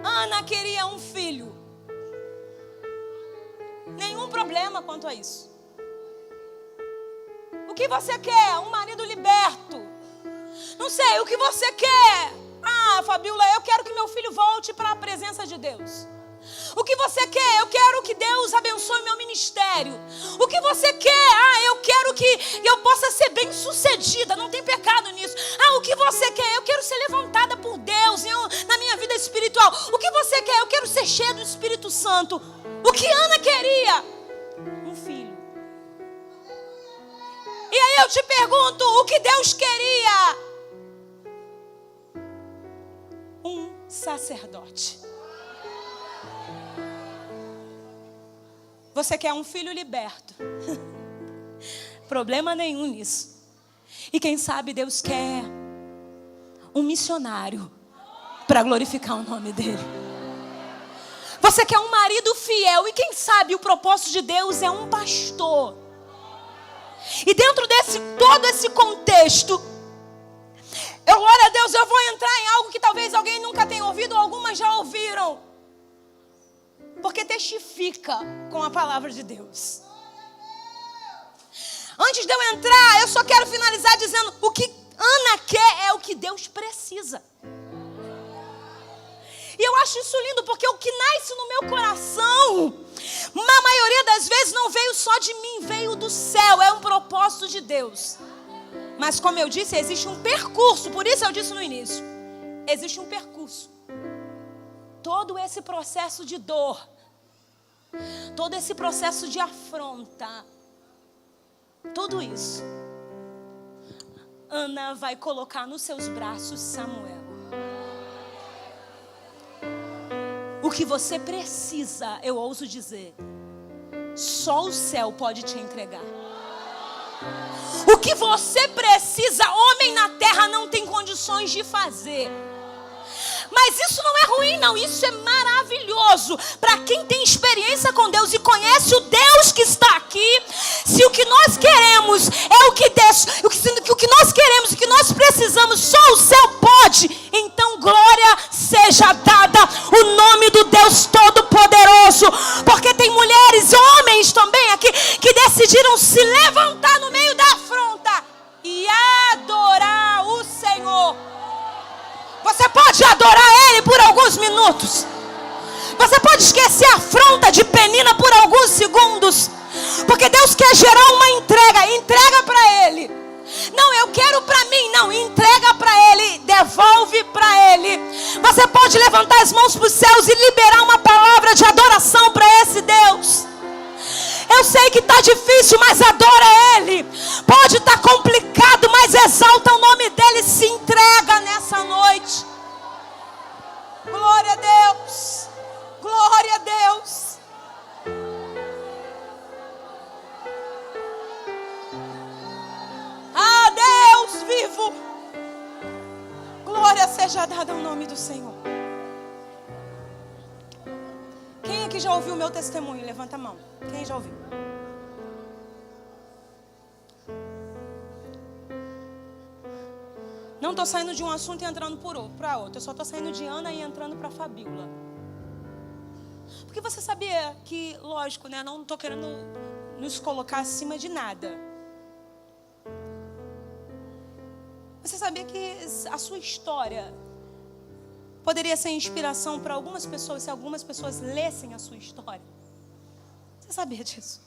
Ana queria um filho. Nenhum problema quanto a isso. O que você quer? Um marido liberto. Não sei, o que você quer? Ah, Fabiola, eu quero que meu filho volte para a presença de Deus. O que você quer? Eu quero que Deus abençoe meu ministério. O que você quer? Ah, eu quero que eu possa ser bem sucedida. Não tem pecado nisso. Ah, o que você quer? Eu quero ser levantada por Deus na minha vida espiritual. O que você quer? Eu quero ser cheia do Espírito Santo. O que Ana queria? Um filho. E aí eu te pergunto, o que Deus queria? Um sacerdote. Você quer um filho liberto? Problema nenhum nisso. E quem sabe Deus quer um missionário para glorificar o nome dele. Você quer um marido fiel, e quem sabe o propósito de Deus é um pastor. E dentro desse todo esse contexto, eu glória a Deus, eu vou entrar em algo que talvez alguém nunca tenha ouvido, ou algumas já ouviram. Porque testifica com a palavra de Deus. Antes de eu entrar, eu só quero finalizar dizendo: o que Ana quer é o que Deus precisa. E eu acho isso lindo, porque o que nasce no meu coração, na maioria das vezes não veio só de mim, veio do céu. É um propósito de Deus. Mas como eu disse, existe um percurso. Por isso eu disse no início, existe um percurso. Todo esse processo de dor, todo esse processo de afronta, tudo isso, Ana vai colocar nos seus braços Samuel. O que você precisa, eu ouso dizer, só o céu pode te entregar. O que você precisa, homem na terra não tem condições de fazer. Mas isso não é ruim, não. Isso é maravilhoso para quem tem experiência com Deus e conhece o Deus que está aqui. Se o que nós queremos é o que Deus, o que nós queremos, o que nós precisamos, só o céu pode. Então glória seja dada o nome do Deus Todo-Poderoso. Porque tem mulheres e homens também aqui que decidiram se levantar no meio da afronta e adorar o Senhor. Você pode adorar Ele por alguns minutos. Você pode esquecer a afronta de Penina por alguns segundos. Porque Deus quer gerar uma entrega. Entrega para Ele. Não, eu quero para mim. Não, entrega para Ele. Devolve para Ele. Você pode levantar as mãos para os céus e liberar uma palavra de adoração para esse Deus. Eu sei que está difícil, mas adora Ele. Pode estar complicado, mas exalta o nome dEle. Se entrega nessa noite. Glória a Deus. Glória a Deus. Ah, Deus vivo. Glória seja dada ao nome do Senhor. Quem aqui já ouviu o meu testemunho? Levanta a mão. Quem já ouviu? Não estou saindo de um assunto e entrando para outro. Eu só estou saindo de Ana e entrando para Fabiola. Porque você sabia que, lógico, né? Não estou querendo nos colocar acima de nada. Você sabia que a sua história poderia ser inspiração para algumas pessoas, se algumas pessoas lessem a sua história? Você sabia disso?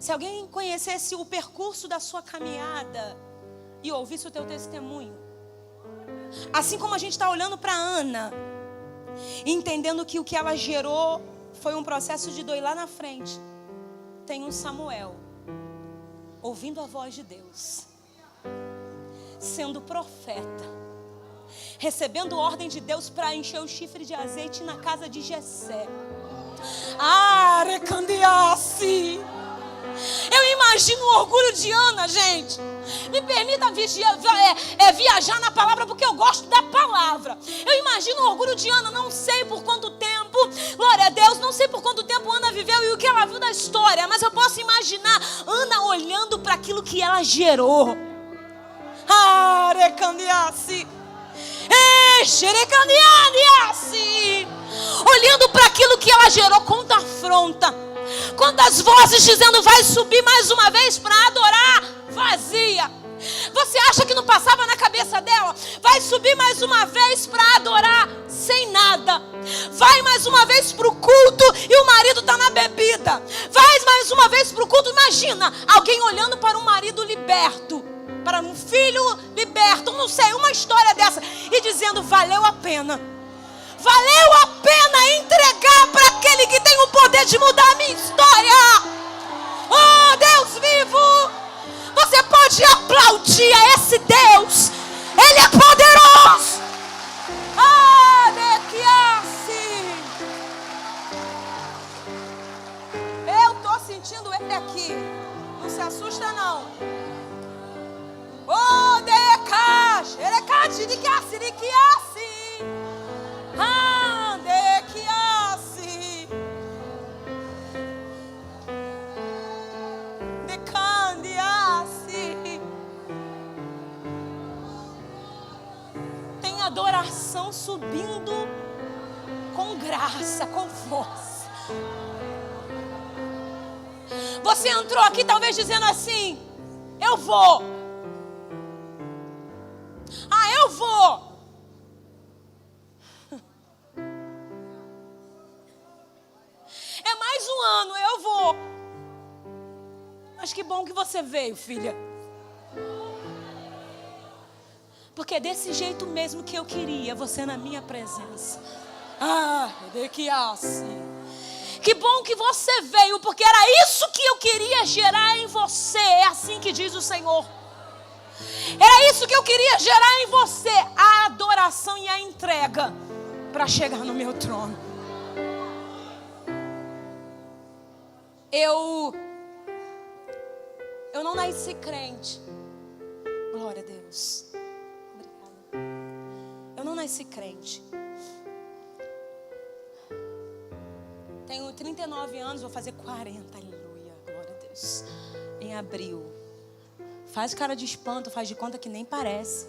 Se alguém conhecesse o percurso da sua caminhada e ouvisse o teu testemunho, assim como a gente está olhando para Ana, entendendo que o que ela gerou foi um processo de dor lá na frente, tem um Samuel ouvindo a voz de Deus, sendo profeta, recebendo ordem de Deus para encher o chifre de azeite na casa de Jessé. Recandeasse. Eu imagino o orgulho de Ana, gente. Me permita viajar na palavra, porque eu gosto da palavra. Eu imagino o orgulho de Ana, não sei por quanto tempo, glória a Deus, não sei por quanto tempo Ana viveu e o que ela viu da história, mas eu posso imaginar Ana olhando para aquilo que ela gerou. Olhando para aquilo que ela gerou, quanta afronta, quantas vozes dizendo vai subir mais uma vez para adorar, vazia. Você acha que não passava na cabeça dela? Vai subir mais uma vez para adorar, sem nada. Vai mais uma vez para o culto e o marido está na bebida. Vai mais uma vez para o culto. Imagina alguém olhando para um marido liberto, para um filho liberto, não sei, uma história dessa, e dizendo valeu a pena. Valeu a pena entregar para aquele que tem o poder de mudar a minha história. Oh, Deus vivo! Você pode aplaudir a esse Deus. Ele é poderoso. Eu estou sentindo ele aqui. Não se assusta não. Oh, decash, erecash, dikiasi, dikiasi. Dekiasi. Decandiasi. Tem adoração subindo com graça, com força. Você entrou aqui talvez dizendo assim: eu vou. Eu vou. É mais um ano, eu vou. Mas que bom que você veio, filha. Porque é desse jeito mesmo que eu queria, você na minha presença. Que bom que você veio, porque era isso que eu queria gerar em você. É assim que diz o Senhor. Era isso que eu queria gerar em você, a adoração e a entrega para chegar no meu trono. Eu não nasci crente. Glória a Deus. Obrigada. Eu não nasci crente. Tenho 39 anos, vou fazer 40, aleluia, glória a Deus, em abril. Faz cara de espanto, faz de conta que nem parece.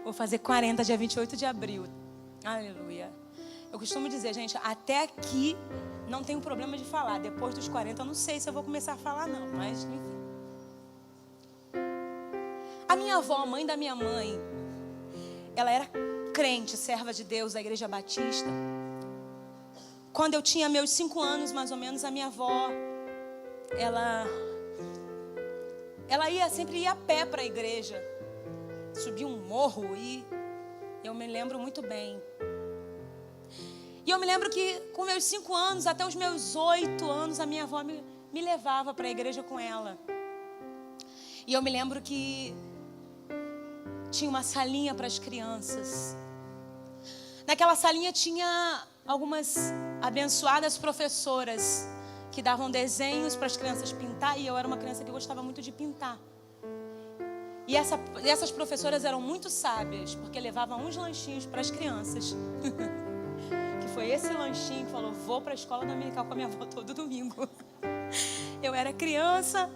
Vou fazer 40, dia 28 de abril. Aleluia. Eu costumo dizer, gente, até aqui não tenho problema de falar. Depois dos 40, eu não sei se eu vou começar a falar, não. Mas, enfim. A minha avó, a mãe da minha mãe, ela era crente, serva de Deus da Igreja Batista. Quando eu tinha meus 5 anos, mais ou menos, a minha avó, ela sempre ia a pé para a igreja. Subia um morro e eu me lembro muito bem. E eu me lembro que com meus 5 anos, até os meus 8 anos, a minha avó me levava para a igreja com ela. E eu me lembro que tinha uma salinha para as crianças. Naquela salinha tinha algumas abençoadas professoras que davam desenhos para as crianças pintar, e eu era uma criança que gostava muito de pintar. E essas professoras eram muito sábias, porque levavam uns lanchinhos para as crianças. Que foi esse lanchinho que falou, vou para a escola dominical com a minha avó todo domingo. Eu era criança,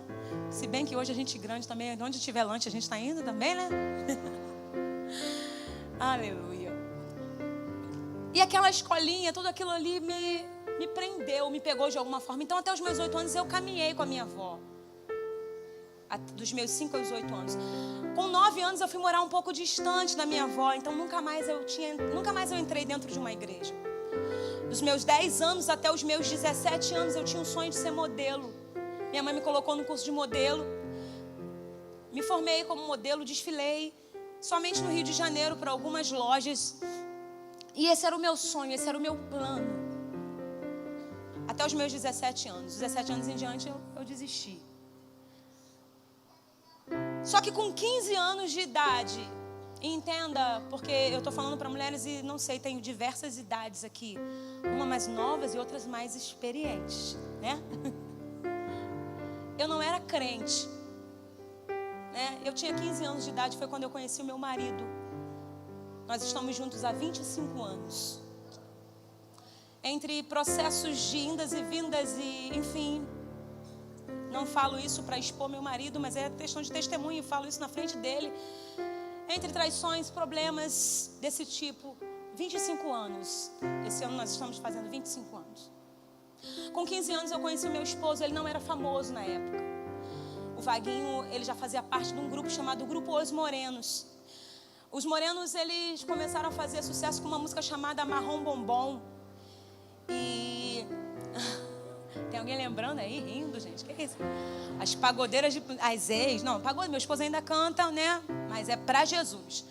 se bem que hoje a gente grande também, onde tiver lanche a gente está indo também, né? Aleluia. E aquela escolinha, tudo aquilo ali me prendeu, me pegou de alguma forma. Então até os meus 8 anos eu caminhei com a minha avó. Dos meus 5 aos 8 anos. Com 9 anos eu fui morar um pouco distante da minha avó. Então nunca mais eu entrei dentro de uma igreja. Dos meus 10 anos até os meus 17 anos eu tinha um sonho de ser modelo. Minha mãe me colocou no curso de modelo. Me formei como modelo, desfilei somente no Rio de Janeiro para algumas lojas. E esse era o meu sonho, esse era o meu plano. até os meus 17 anos. 17 anos em diante eu desisti. Só que com 15 anos de idade, e entenda, porque eu estou falando para mulheres e não sei, tenho diversas idades aqui. Uma mais novas e outras mais experientes, né? Eu não era crente, né? Eu tinha 15 anos de idade, foi quando eu conheci o meu marido. Nós estamos juntos há 25 anos. Entre processos de indas e vindas e, enfim, não falo isso para expor meu marido, mas é questão de testemunho, falo isso na frente dele. Entre traições, problemas desse tipo, 25 anos. Esse ano nós estamos fazendo 25 anos. Com 15 anos eu conheci o meu esposo, ele não era famoso na época. O Vaguinho, ele já fazia parte de um grupo chamado Grupo Os Morenos. Os Morenos, eles começaram a fazer sucesso com uma música chamada Marrom Bombom. E... tem alguém lembrando aí, rindo, gente? Que é isso? As pagodeiras as ex... Não, pagode, meu esposo ainda canta, né? Mas é pra Jesus.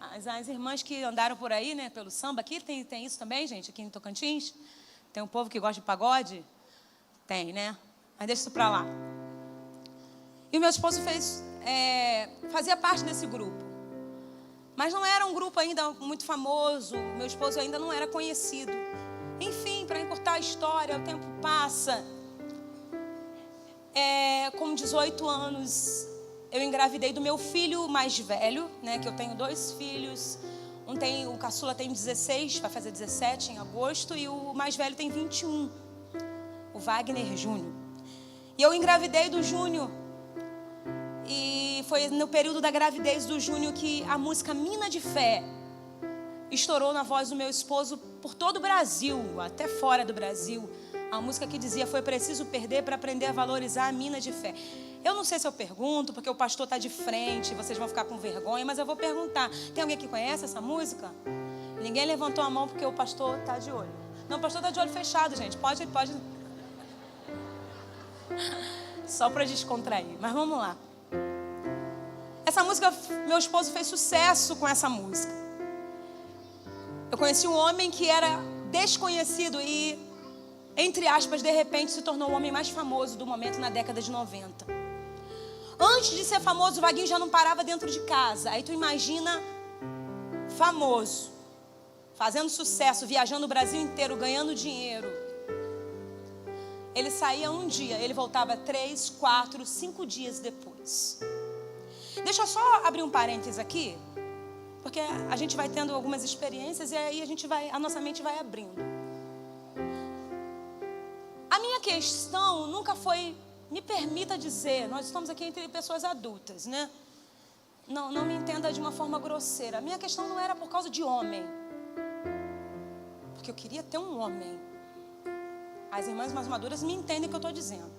As irmãs que andaram por aí, né? Pelo samba. Aqui tem isso também, gente? Aqui em Tocantins? Tem um povo que gosta de pagode? Tem, né? Mas deixa isso pra lá. E o meu esposo fazia parte desse grupo. Mas não era um grupo ainda muito famoso. Meu esposo ainda não era conhecido. Enfim, para encurtar a história, o tempo passa. Com 18 anos, eu engravidei do meu filho mais velho, né? Que eu tenho 2 filhos. O caçula tem 16, vai fazer 17 em agosto. E o mais velho tem 21, o Wagner Júnior. E eu engravidei do Júnior. E foi no período da gravidez do Júnior que a música Mina de Fé estourou na voz do meu esposo por todo o Brasil, até fora do Brasil. A música que dizia: foi preciso perder para aprender a valorizar a mina de fé. Eu não sei se eu pergunto, porque o pastor está de frente, vocês vão ficar com vergonha, mas eu vou perguntar. Tem alguém que conhece essa música? Ninguém levantou a mão porque o pastor está de olho. Não, o pastor está de olho fechado, gente. Pode. Só para descontrair, mas vamos lá. Essa música, meu esposo fez sucesso com essa música. Eu conheci um homem que era desconhecido e, entre aspas, de repente se tornou o homem mais famoso do momento na década de 90. Antes de ser famoso, o Vaguinho já não parava dentro de casa. Aí tu imagina, famoso, fazendo sucesso, viajando o Brasil inteiro, ganhando dinheiro. Ele saía um dia, ele voltava 3, 4, 5 dias depois. Deixa eu só abrir um parênteses aqui, porque a gente vai tendo algumas experiências e aí a nossa mente vai abrindo. A minha questão nunca foi, me permita dizer, nós estamos aqui entre pessoas adultas, né? Não me entenda de uma forma grosseira. A minha questão não era por causa de homem, porque eu queria ter um homem. As irmãs mais maduras me entendem o que eu estou dizendo.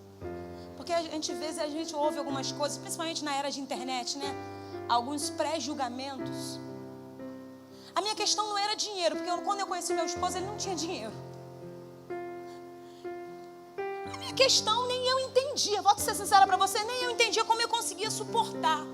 Porque a gente ouve algumas coisas, principalmente na era de internet, né? Alguns pré-julgamentos. A minha questão não era dinheiro, porque quando eu conheci meu esposo, ele não tinha dinheiro. A minha questão nem eu entendia, vou ser sincera para você, nem eu entendia como eu conseguia suportar.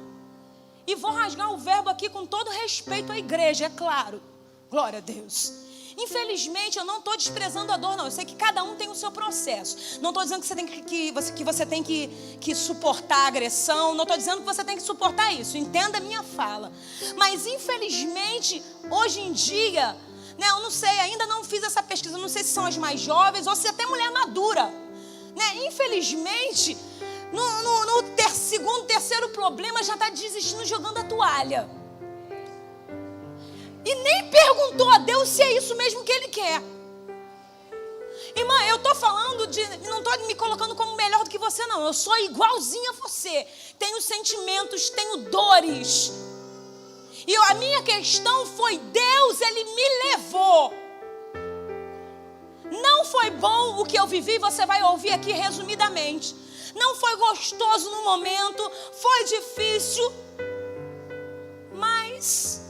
E vou rasgar o verbo aqui com todo respeito à igreja, é claro. Glória a Deus. Infelizmente, eu não estou desprezando a dor, não. Eu sei que cada um tem o seu processo. Não estou dizendo que você tem que suportar a agressão. Não estou dizendo que você tem que suportar isso. Entenda a minha fala. Mas, infelizmente, hoje em dia, né, eu não sei, ainda não fiz essa pesquisa. Não sei se são as mais jovens ou se até mulher madura. Né? Infelizmente, no segundo, terceiro problema, já está desistindo, jogando a toalha. E nem perguntou a Deus se é isso mesmo que Ele quer. Irmã, eu estou falando não estou me colocando como melhor do que você, não. Eu sou igualzinha a você. Tenho sentimentos, tenho dores. E a minha questão foi: Deus, Ele me levou. Não foi bom o que eu vivi, você vai ouvir aqui resumidamente. Não foi gostoso no momento, foi difícil, mas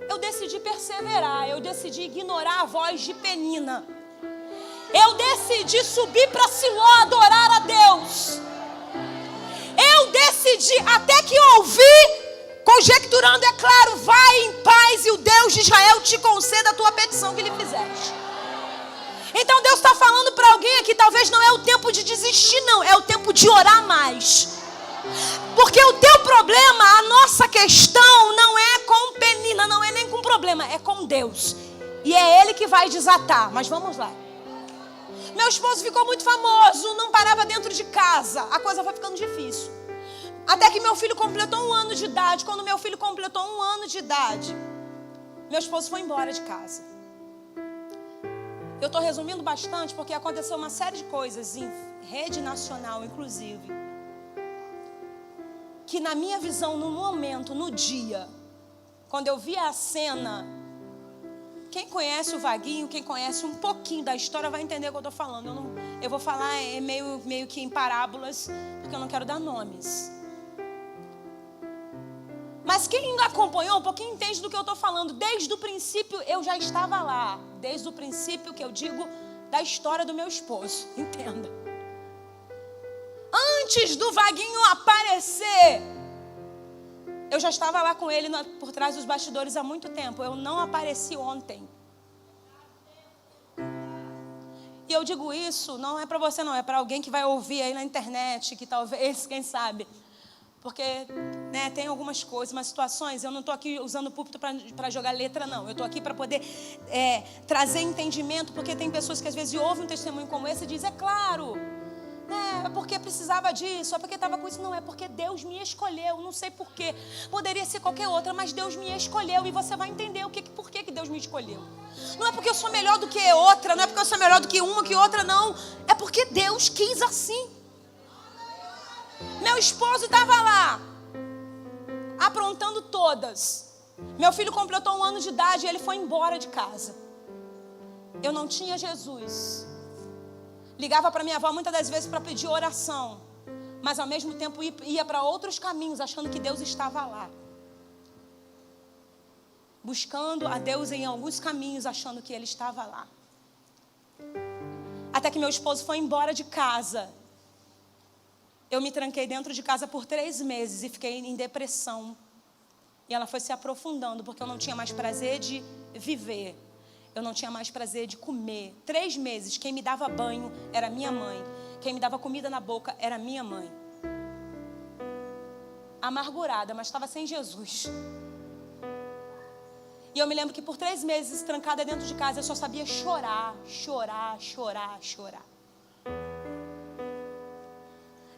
eu decidi perseverar, eu decidi ignorar a voz de Penina. Eu decidi subir para Siló, adorar a Deus. Eu decidi, até que ouvi, conjecturando, é claro, vai em paz e o Deus de Israel te conceda a tua petição que lhe fizeste. Então Deus está falando para Para alguém aqui talvez não é o tempo de desistir, não. É o tempo de orar mais. Porque o teu problema, a nossa questão não é com Penina, não é nem com problema, é com Deus. E é Ele que vai desatar. Mas vamos lá. Meu esposo ficou muito famoso, não parava dentro de casa. A coisa foi ficando difícil. Até que meu filho completou 1 ano de idade. Quando meu filho completou 1 ano de idade, meu esposo foi embora de casa. Eu estou resumindo bastante porque aconteceu uma série de coisas em rede nacional, inclusive, que na minha visão, no momento, no dia, quando eu vi a cena, quem conhece o Vaguinho, quem conhece um pouquinho da história vai entender o que eu estou falando. Eu vou falar meio que em parábolas, porque eu não quero dar nomes. Mas quem acompanhou um pouquinho entende do que eu estou falando. Desde o princípio eu já estava lá. Desde o princípio que eu digo da história do meu esposo. Entenda. Antes do Vaguinho aparecer, eu já estava lá com ele por trás dos bastidores há muito tempo. Eu não apareci ontem. E eu digo isso, não é para você não, é para alguém que vai ouvir aí na internet, que talvez, quem sabe. Porque tem algumas coisas, umas situações, eu não estou aqui usando o púlpito para jogar letra, não. Eu estou aqui para poder trazer entendimento, porque tem pessoas que às vezes ouvem um testemunho como esse e dizem, é claro, é porque precisava disso, é porque estava com isso. Não, é porque Deus me escolheu, não sei porquê. Poderia ser qualquer outra, mas Deus me escolheu e você vai entender por que Deus me escolheu. Não é porque eu sou melhor do que outra, não é porque eu sou melhor do que uma que outra, não. É porque Deus quis assim. Meu esposo estava lá, aprontando todas. Meu filho completou 1 ano de idade e ele foi embora de casa. Eu não tinha Jesus. Ligava para minha avó muitas das vezes para pedir oração. Mas ao mesmo tempo ia para outros caminhos, achando que Deus estava lá. Buscando a Deus em alguns caminhos, achando que Ele estava lá. Até que meu esposo foi embora de casa. Eu me tranquei dentro de casa por 3 meses e fiquei em depressão. E ela foi se aprofundando, porque eu não tinha mais prazer de viver. Eu não tinha mais prazer de comer. 3 meses, quem me dava banho era minha mãe. Quem me dava comida na boca era minha mãe. Amargurada, mas estava sem Jesus. E eu me lembro que por 3 meses, trancada dentro de casa, eu só sabia chorar, chorar, chorar, chorar.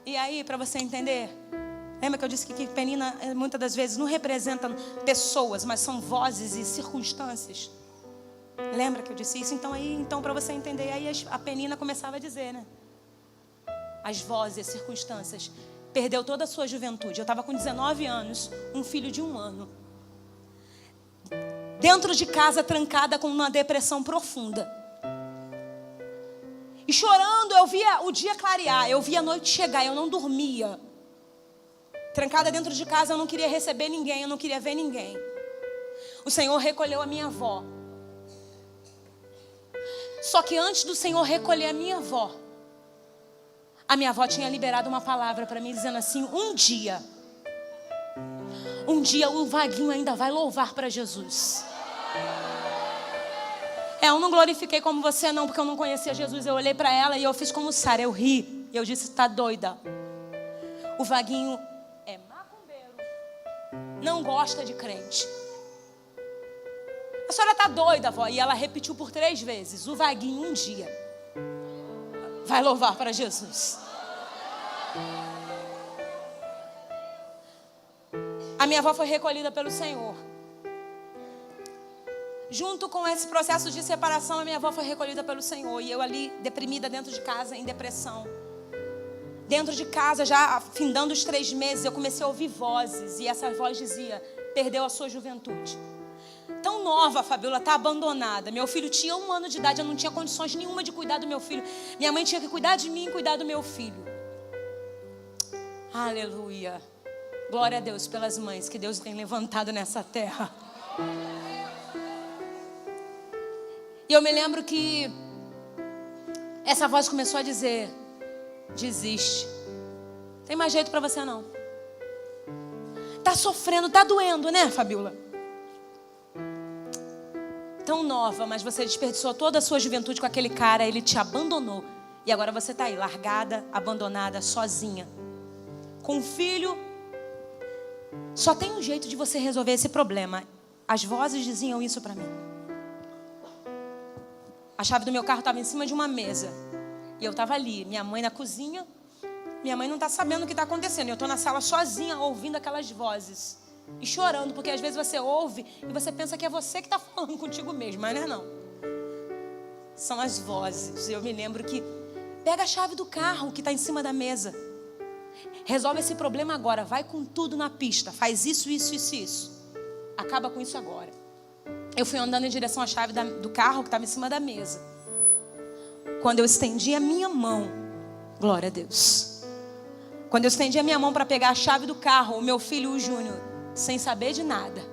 E aí, para você entender, lembra que eu disse que Penina muitas das vezes não representa pessoas, mas são vozes e circunstâncias. Lembra que eu disse isso? Então para você entender, aí a Penina começava a dizer, né? As vozes, as circunstâncias. Perdeu toda a sua juventude. Eu estava com 19 anos, um filho de 1 ano. Dentro de casa, trancada com uma depressão profunda. E chorando, eu via o dia clarear, eu via a noite chegar, eu não dormia. Trancada dentro de casa, eu não queria receber ninguém, eu não queria ver ninguém. O Senhor recolheu a minha avó. Só que antes do Senhor recolher a minha avó tinha liberado uma palavra para mim, dizendo assim, um dia o Vaguinho ainda vai louvar para Jesus. Eu não glorifiquei como você não, porque eu não conhecia Jesus. Eu olhei para ela e eu fiz como Sara, eu ri. E eu disse, tá doida. O Vaguinho é macumbeiro, não gosta de crente. A senhora tá doida, vó. E ela repetiu por 3 vezes, o Vaguinho um dia vai louvar para Jesus. A minha avó foi recolhida pelo Senhor. Junto com esse processo de separação, a minha avó foi recolhida pelo Senhor. E eu ali, deprimida dentro de casa, em depressão. Dentro de casa, já findando os 3 meses, eu comecei a ouvir vozes. E essa voz dizia, perdeu a sua juventude. Tão nova, a Fabiola, está abandonada. Meu filho tinha 1 ano de idade, eu não tinha condições nenhuma de cuidar do meu filho. Minha mãe tinha que cuidar de mim e cuidar do meu filho. Aleluia. Glória a Deus pelas mães que Deus tem levantado nessa terra. E eu me lembro que essa voz começou a dizer, desiste. Tem mais jeito para você não. Tá sofrendo, tá doendo, né, Fabiola? Tão nova, mas você desperdiçou toda a sua juventude com aquele cara, ele te abandonou. E agora você está aí, largada, abandonada, sozinha, com um filho. Só tem um jeito de você resolver esse problema. As vozes diziam isso para mim. A chave do meu carro estava em cima de uma mesa. E eu estava ali, minha mãe na cozinha. Minha mãe não está sabendo o que está acontecendo. Eu estou na sala sozinha, ouvindo aquelas vozes. E chorando, porque às vezes você ouve e você pensa que é você que está falando contigo mesmo. Mas não é não. São as vozes. Eu me lembro que pega a chave do carro que está em cima da mesa. Resolve esse problema agora. Vai com tudo na pista. Faz isso, isso, isso, isso. Acaba com isso agora. Eu fui andando em direção à chave do carro que estava em cima da mesa. Quando eu estendi a minha mão, glória a Deus. Quando eu estendi a minha mão para pegar a chave do carro, o meu filho, o Júnior, sem saber de nada,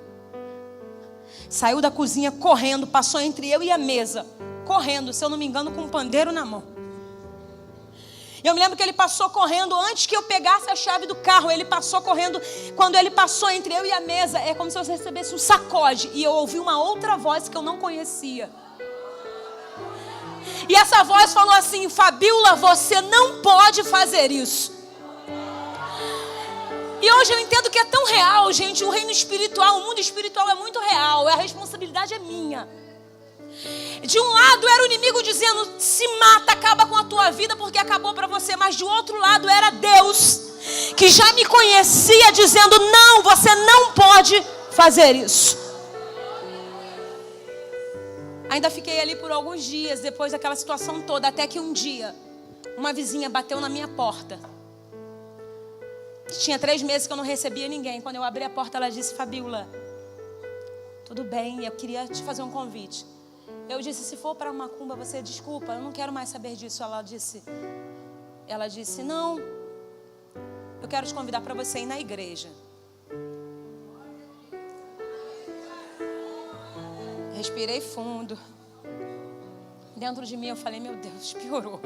saiu da cozinha correndo, passou entre eu e a mesa, correndo, se eu não me engano, com um pandeiro na mão. Eu me lembro que ele passou correndo antes que eu pegasse a chave do carro. Ele passou correndo. Quando ele passou entre eu e a mesa, é como se eu recebesse um sacode. E eu ouvi uma outra voz que eu não conhecia. E essa voz falou assim: Fabíola, você não pode fazer isso. E hoje eu entendo que é tão real, gente. O reino espiritual, o mundo espiritual é muito real. A responsabilidade é minha. De um lado era o inimigo dizendo: se mata, acaba com a tua vida porque acabou para você. Mas de outro lado era Deus, que já me conhecia, dizendo: não, você não pode fazer isso. Ainda fiquei ali por alguns dias depois daquela situação toda, até que um dia uma vizinha bateu na minha porta. Tinha 3 meses que eu não recebia ninguém. Quando eu abri a porta, ela disse: Fabíola, tudo bem, eu queria te fazer um convite. Eu disse: se for para macumba, você desculpa, eu não quero mais saber disso. Ela disse: não, eu quero te convidar para você ir na igreja. Respirei fundo. Dentro de mim eu falei: meu Deus, piorou.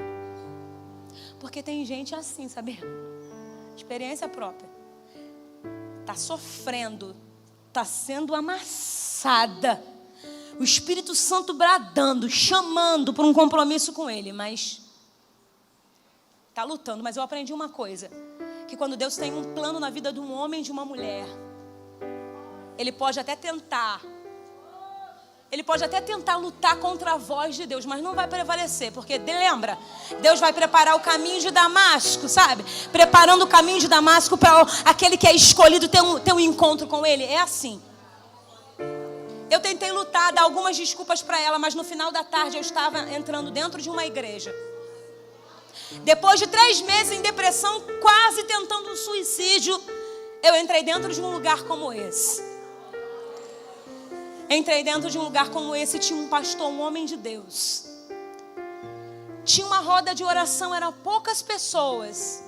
Porque tem gente assim, sabe? Experiência própria. Está sofrendo, está sendo amassada. O Espírito Santo bradando, chamando por um compromisso com Ele, mas está lutando. Mas eu aprendi uma coisa: que quando Deus tem um plano na vida de um homem e de uma mulher, Ele pode até tentar lutar contra a voz de Deus, mas não vai prevalecer, porque lembra, Deus vai preparar o caminho de Damasco, sabe? Preparando o caminho de Damasco para aquele que é escolhido ter um encontro com Ele. É assim. Eu tentei lutar, dar algumas desculpas para ela, mas no final da tarde eu estava entrando dentro de uma igreja. Depois de 3 meses em depressão, quase tentando um suicídio, eu entrei dentro de um lugar como esse. Tinha um pastor, um homem de Deus. Tinha uma roda de oração, eram poucas pessoas.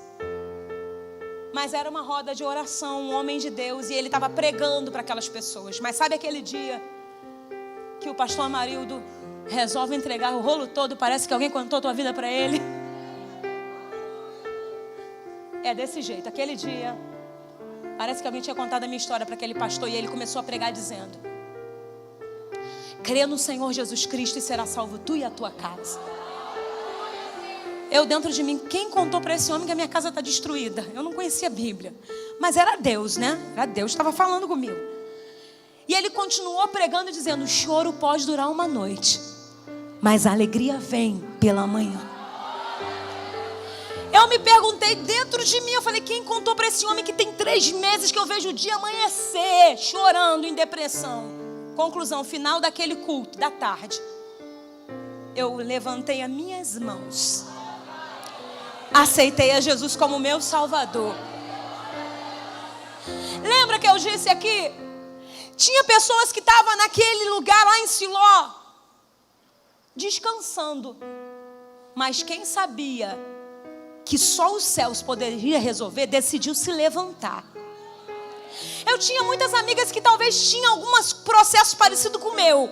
Mas era uma roda de oração, um homem de Deus. E ele estava pregando para aquelas pessoas. Mas sabe aquele dia que o pastor Amarildo resolve entregar o rolo todo? Parece que alguém contou a tua vida para ele. É desse jeito. Aquele dia, parece que alguém tinha contado a minha história para aquele pastor. E ele começou a pregar dizendo: crê no Senhor Jesus Cristo e será salvo tu e a tua casa. Eu dentro de mim, quem contou para esse homem que a minha casa está destruída? Eu não conhecia a Bíblia, mas era Deus, né? Era Deus que estava falando comigo. E ele continuou pregando e dizendo: o choro pode durar uma noite, mas a alegria vem pela manhã. Eu me perguntei dentro de mim, eu falei: quem contou para esse homem que tem 3 meses que eu vejo o dia amanhecer, chorando, em depressão? Conclusão, final daquele culto, da tarde, eu levantei as minhas mãos, aceitei a Jesus como meu Salvador. Lembra que eu disse aqui? Tinha pessoas que estavam naquele lugar lá em Siló, descansando. Mas quem sabia que só os céus poderiam resolver, decidiu se levantar. Eu tinha muitas amigas que talvez tinham alguns processos parecidos com o meu,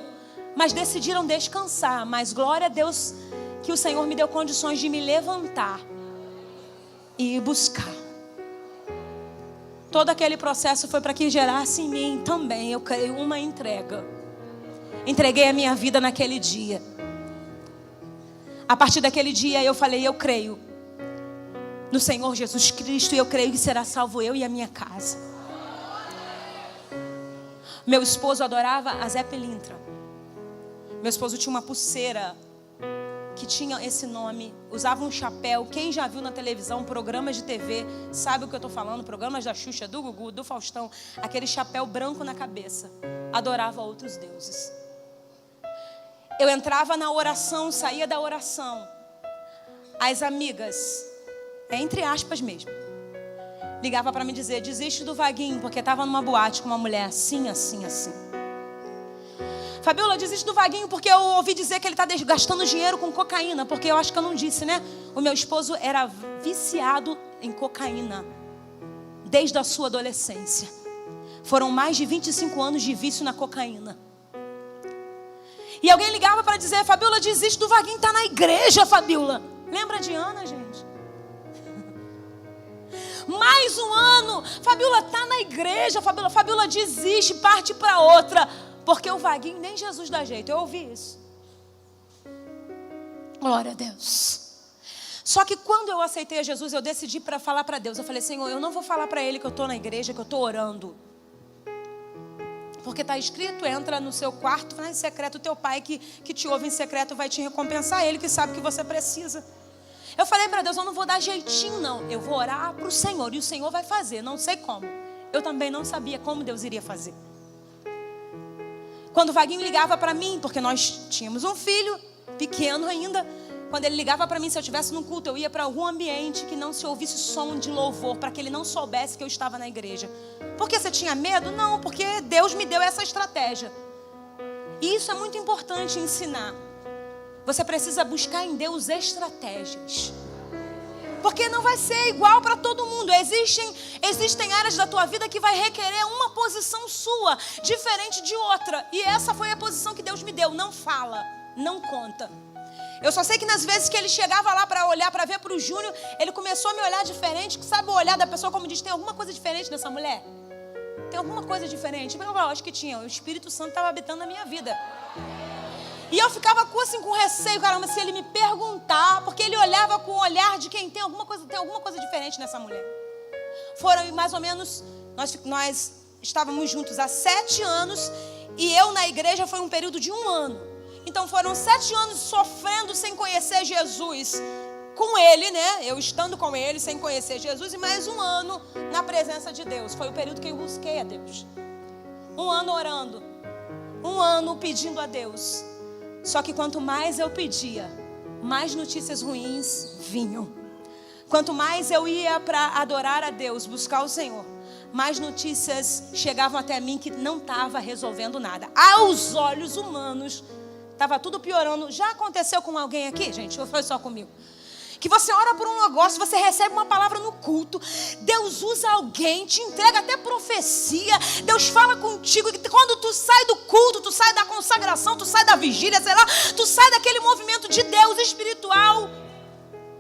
mas decidiram descansar. Mas glória a Deus que o Senhor me deu condições de me levantar e ir buscar. Todo aquele processo foi para que gerasse em mim também, eu creio, uma entrega. Entreguei a minha vida naquele dia. A partir daquele dia eu falei, eu creio no Senhor Jesus Cristo e eu creio que será salvo eu e a minha casa. Meu esposo adorava a Zé Pelintra. Meu esposo tinha uma pulseira que tinha esse nome, usava um chapéu. Quem já viu na televisão programas de TV sabe o que eu estou falando, programas da Xuxa, do Gugu, do Faustão, aquele chapéu branco na cabeça. Adorava outros deuses. Eu entrava na oração, saía da oração, as amigas, entre aspas mesmo, ligava para me dizer, desiste do Vaguinho, porque estava numa boate com uma mulher assim, assim, assim. Fabiola, desiste do Vaguinho porque eu ouvi dizer que ele está gastando dinheiro com cocaína. Porque eu acho que eu não disse, né? O meu esposo era viciado em cocaína desde a sua adolescência. Foram mais de 25 anos de vício na cocaína. E alguém ligava para dizer, Fabiola, desiste do Vaguinho, está na igreja, Fabiola. Lembra de Ana, gente? Mais um ano, Fabiola está na igreja, Fabiola desiste, parte para outra. Porque o Vaguinho nem Jesus dá jeito. Eu ouvi isso. Glória a Deus. Só que quando eu aceitei a Jesus, eu decidi para falar para Deus. Eu falei, Senhor, eu não vou falar para Ele que eu estou na igreja, que eu estou orando. Porque está escrito, entra no seu quarto, vai em secreto, o teu pai que te ouve em secreto vai te recompensar. Ele que sabe que você precisa. Eu falei para Deus, eu não vou dar jeitinho não. Eu vou orar para o Senhor e o Senhor vai fazer. Não sei como. Eu também não sabia como Deus iria fazer. Quando o Vaguinho ligava para mim, porque nós tínhamos um filho, pequeno ainda. Quando ele ligava para mim, se eu estivesse no culto, eu ia para algum ambiente que não se ouvisse som de louvor, para que ele não soubesse que eu estava na igreja. Porque você tinha medo? Não, porque Deus me deu essa estratégia. E isso é muito importante ensinar. Você precisa buscar em Deus estratégias. Porque não vai ser igual para todo mundo. Existem áreas da tua vida que vai requerer uma posição sua, diferente de outra. E essa foi a posição que Deus me deu. Não fala, não conta. Eu só sei que nas vezes que ele chegava lá para olhar, para ver para o Júnior, ele começou a me olhar diferente. Sabe o olhar da pessoa como diz, tem alguma coisa diferente nessa mulher? Tem alguma coisa diferente? Eu acho que tinha. O Espírito Santo estava habitando na minha vida. E eu ficava com receio, caramba, se ele me perguntar, porque ele olhava com o olhar de quem tem alguma coisa diferente nessa mulher. Foram mais ou menos, nós estávamos juntos há 7 anos, e eu na igreja foi um período de 1 ano. Então foram 7 anos sofrendo sem conhecer Jesus com ele, né? Eu estando com ele sem conhecer Jesus, e mais 1 ano na presença de Deus. Foi o período que eu busquei a Deus. 1 ano orando, 1 ano pedindo a Deus. Só que quanto mais eu pedia, mais notícias ruins vinham. Quanto mais eu ia para adorar a Deus, buscar o Senhor, mais notícias chegavam até mim que não estava resolvendo nada. Aos olhos humanos, estava tudo piorando. Já aconteceu com alguém aqui, gente? Ou foi só comigo? Que você ora por um negócio, você recebe uma palavra no culto, Deus usa alguém, te entrega até profecia, Deus fala contigo, e quando tu sai do culto, tu sai da consagração, tu sai da vigília, sei lá, tu sai daquele movimento de Deus espiritual,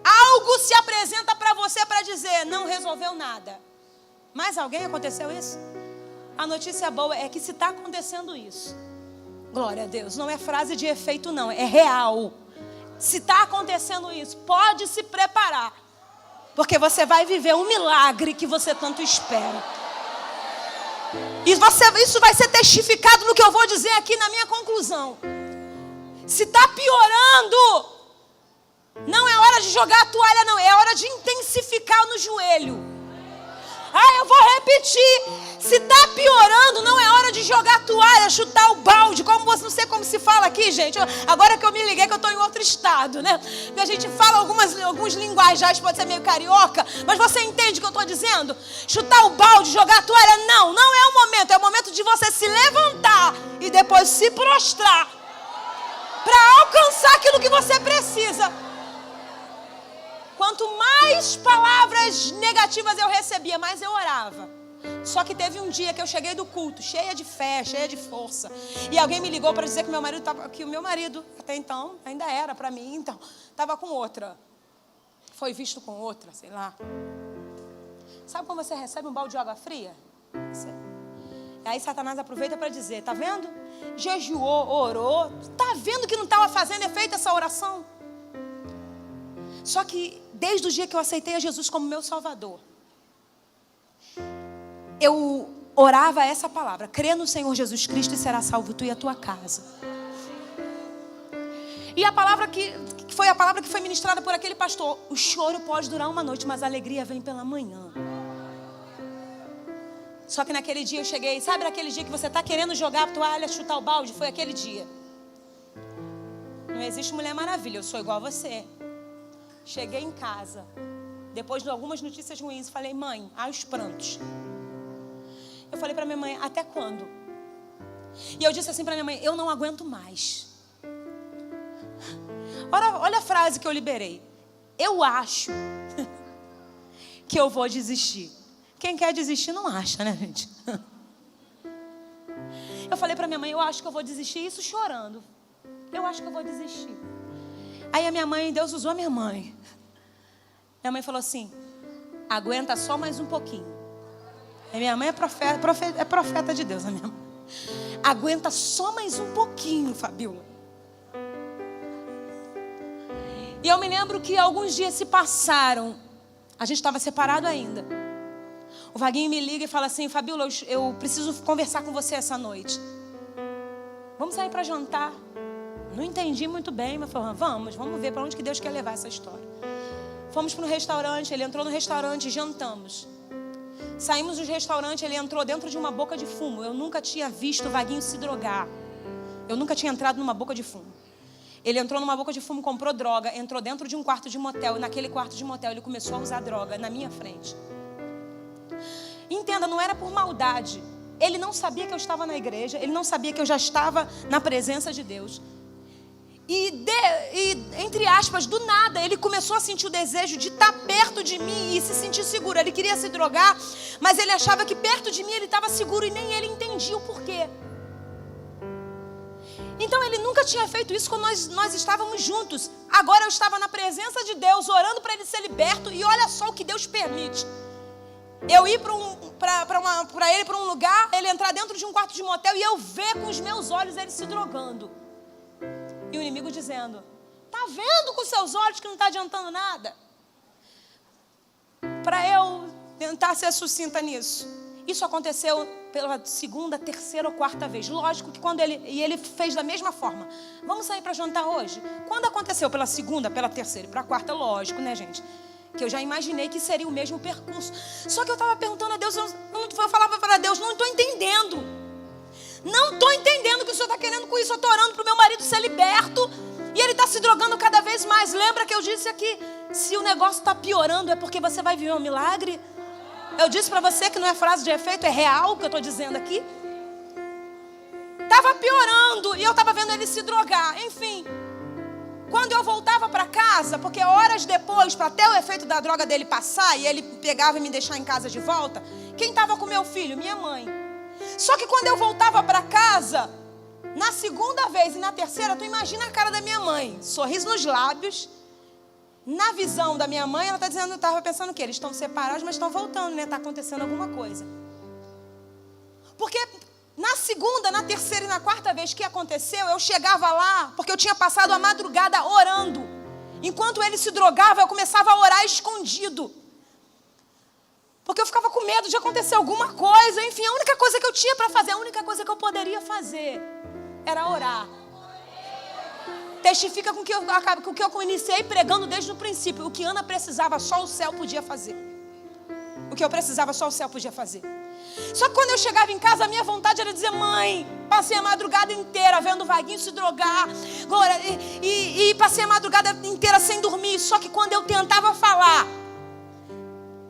algo se apresenta para você para dizer, não resolveu nada. Mas alguém aconteceu isso? A notícia boa é que se está acontecendo isso, glória a Deus, não é frase de efeito não, é real. Se está acontecendo isso, pode se preparar, porque você vai viver um milagre que você tanto espera. E isso vai ser testificado no que eu vou dizer aqui na minha conclusão. Se está piorando, não é hora de jogar a toalha, não, é hora de intensificar no joelho. Eu vou repetir. Se está piorando, não é hora de jogar a toalha, chutar o balde. Não sei como se fala aqui, gente. Agora que eu me liguei que eu estou em outro estado, né? Porque a gente fala alguns linguajagens, pode ser meio carioca. Mas você entende o que eu estou dizendo? Chutar o balde, jogar a toalha, não é o momento. É o momento de você se levantar e depois se prostrar para alcançar aquilo que você precisa. Quanto mais palavras negativas eu recebia, mais eu orava. Só que teve um dia que eu cheguei do culto, cheia de fé, cheia de força. E alguém me ligou para dizer que o meu marido, até então, ainda era para mim, então, estava com outra. Foi visto com outra, sei lá. Sabe quando você recebe um balde de água fria? Aí Satanás aproveita para dizer, tá vendo? Jejuou, orou, tá vendo que não estava fazendo efeito essa oração? Só que desde o dia que eu aceitei a Jesus como meu Salvador, eu orava essa palavra: crê no Senhor Jesus Cristo e será salvo tu e a tua casa. E a palavra que foi a palavra que foi ministrada por aquele pastor: o choro pode durar uma noite, mas a alegria vem pela manhã. Só que naquele dia eu cheguei, sabe aquele dia que você está querendo jogar a toalha, chutar o balde? Foi aquele dia. Não existe Mulher Maravilha, eu sou igual a você. Cheguei em casa, depois de algumas notícias ruins, falei: mãe, aos prantos. Eu falei para minha mãe: até quando? E eu disse assim para minha mãe: eu não aguento mais. Olha a frase que eu liberei: eu acho que eu vou desistir. Quem quer desistir não acha, né, gente? Eu falei para minha mãe: eu acho que eu vou desistir, isso chorando. Eu acho que eu vou desistir. Aí a minha mãe, Deus usou a minha mãe. Minha mãe falou assim: aguenta só mais um pouquinho. E minha mãe é profeta de Deus, a minha mãe. Aguenta só mais um pouquinho, Fabíola. E eu me lembro que alguns dias se passaram. A gente estava separado ainda. O Vaguinho me liga e fala assim: Fabíola, eu preciso conversar com você essa noite. Vamos sair para jantar. Não entendi muito bem, mas falou: vamos ver para onde que Deus quer levar essa história. Fomos para um restaurante, ele entrou no restaurante e jantamos. Saímos do restaurante, ele entrou dentro de uma boca de fumo. Eu nunca tinha visto o Vaguinho se drogar. Eu nunca tinha entrado numa boca de fumo. Ele entrou numa boca de fumo, comprou droga, entrou dentro de um quarto de motel. E naquele quarto de motel ele começou a usar droga na minha frente. Entenda, não era por maldade. Ele não sabia que eu estava na igreja. Ele não sabia que eu já estava na presença de Deus. E entre aspas, do nada, ele começou a sentir o desejo de estar perto de mim e se sentir seguro. Ele queria se drogar, mas ele achava que perto de mim ele estava seguro e nem ele entendia o porquê. Então ele nunca tinha feito isso quando nós estávamos juntos. Agora eu estava na presença de Deus, orando para ele ser liberto. E olha só o que Deus permite. Eu ir para um lugar, ele entrar dentro de um quarto de motel e eu ver com os meus olhos ele se drogando. E o inimigo dizendo: tá vendo com seus olhos que não está adiantando nada? Para eu tentar ser sucinta nisso, isso aconteceu pela segunda, terceira ou quarta vez. Lógico que quando ele fez da mesma forma: vamos sair para jantar hoje? Quando aconteceu pela segunda, pela terceira e para a quarta, lógico, né, gente? Que eu já imaginei que seria o mesmo percurso. Só que eu estava perguntando a Deus, eu falava para Deus: não estou entendendo. Não estou entendendo o que o Senhor está querendo com isso. Eu estou orando para o meu marido ser liberto e ele está se drogando cada vez mais. Lembra que eu disse aqui: se o negócio está piorando é porque você vai viver um milagre? Eu disse para você que não é frase de efeito, é real o que eu estou dizendo aqui. Estava piorando e eu estava vendo ele se drogar. Enfim, quando eu voltava para casa, porque horas depois, para até o efeito da droga dele passar e ele pegava e me deixar em casa de volta, quem estava com meu filho? Minha mãe. Só que quando eu voltava para casa, na segunda vez e na terceira, tu imagina a cara da minha mãe: sorriso nos lábios. Na visão da minha mãe, ela está dizendo, eu estava pensando o quê? Eles estão separados, mas estão voltando, né? Está acontecendo alguma coisa. Porque na segunda, na terceira e na quarta vez que aconteceu, eu chegava lá, porque eu tinha passado a madrugada orando. Enquanto ele se drogava, eu começava a orar escondido. Porque eu ficava com medo de acontecer alguma coisa. Enfim, a única coisa que eu tinha para fazer, a única coisa que eu poderia fazer era orar. Testifica com o que eu iniciei pregando desde o princípio. O que Ana precisava, só o céu podia fazer. O que eu precisava, só o céu podia fazer. Só que quando eu chegava em casa, a minha vontade era dizer: mãe, passei a madrugada inteira vendo o Vaguinho se drogar. E passei a madrugada inteira sem dormir. Só que quando eu tentava falar,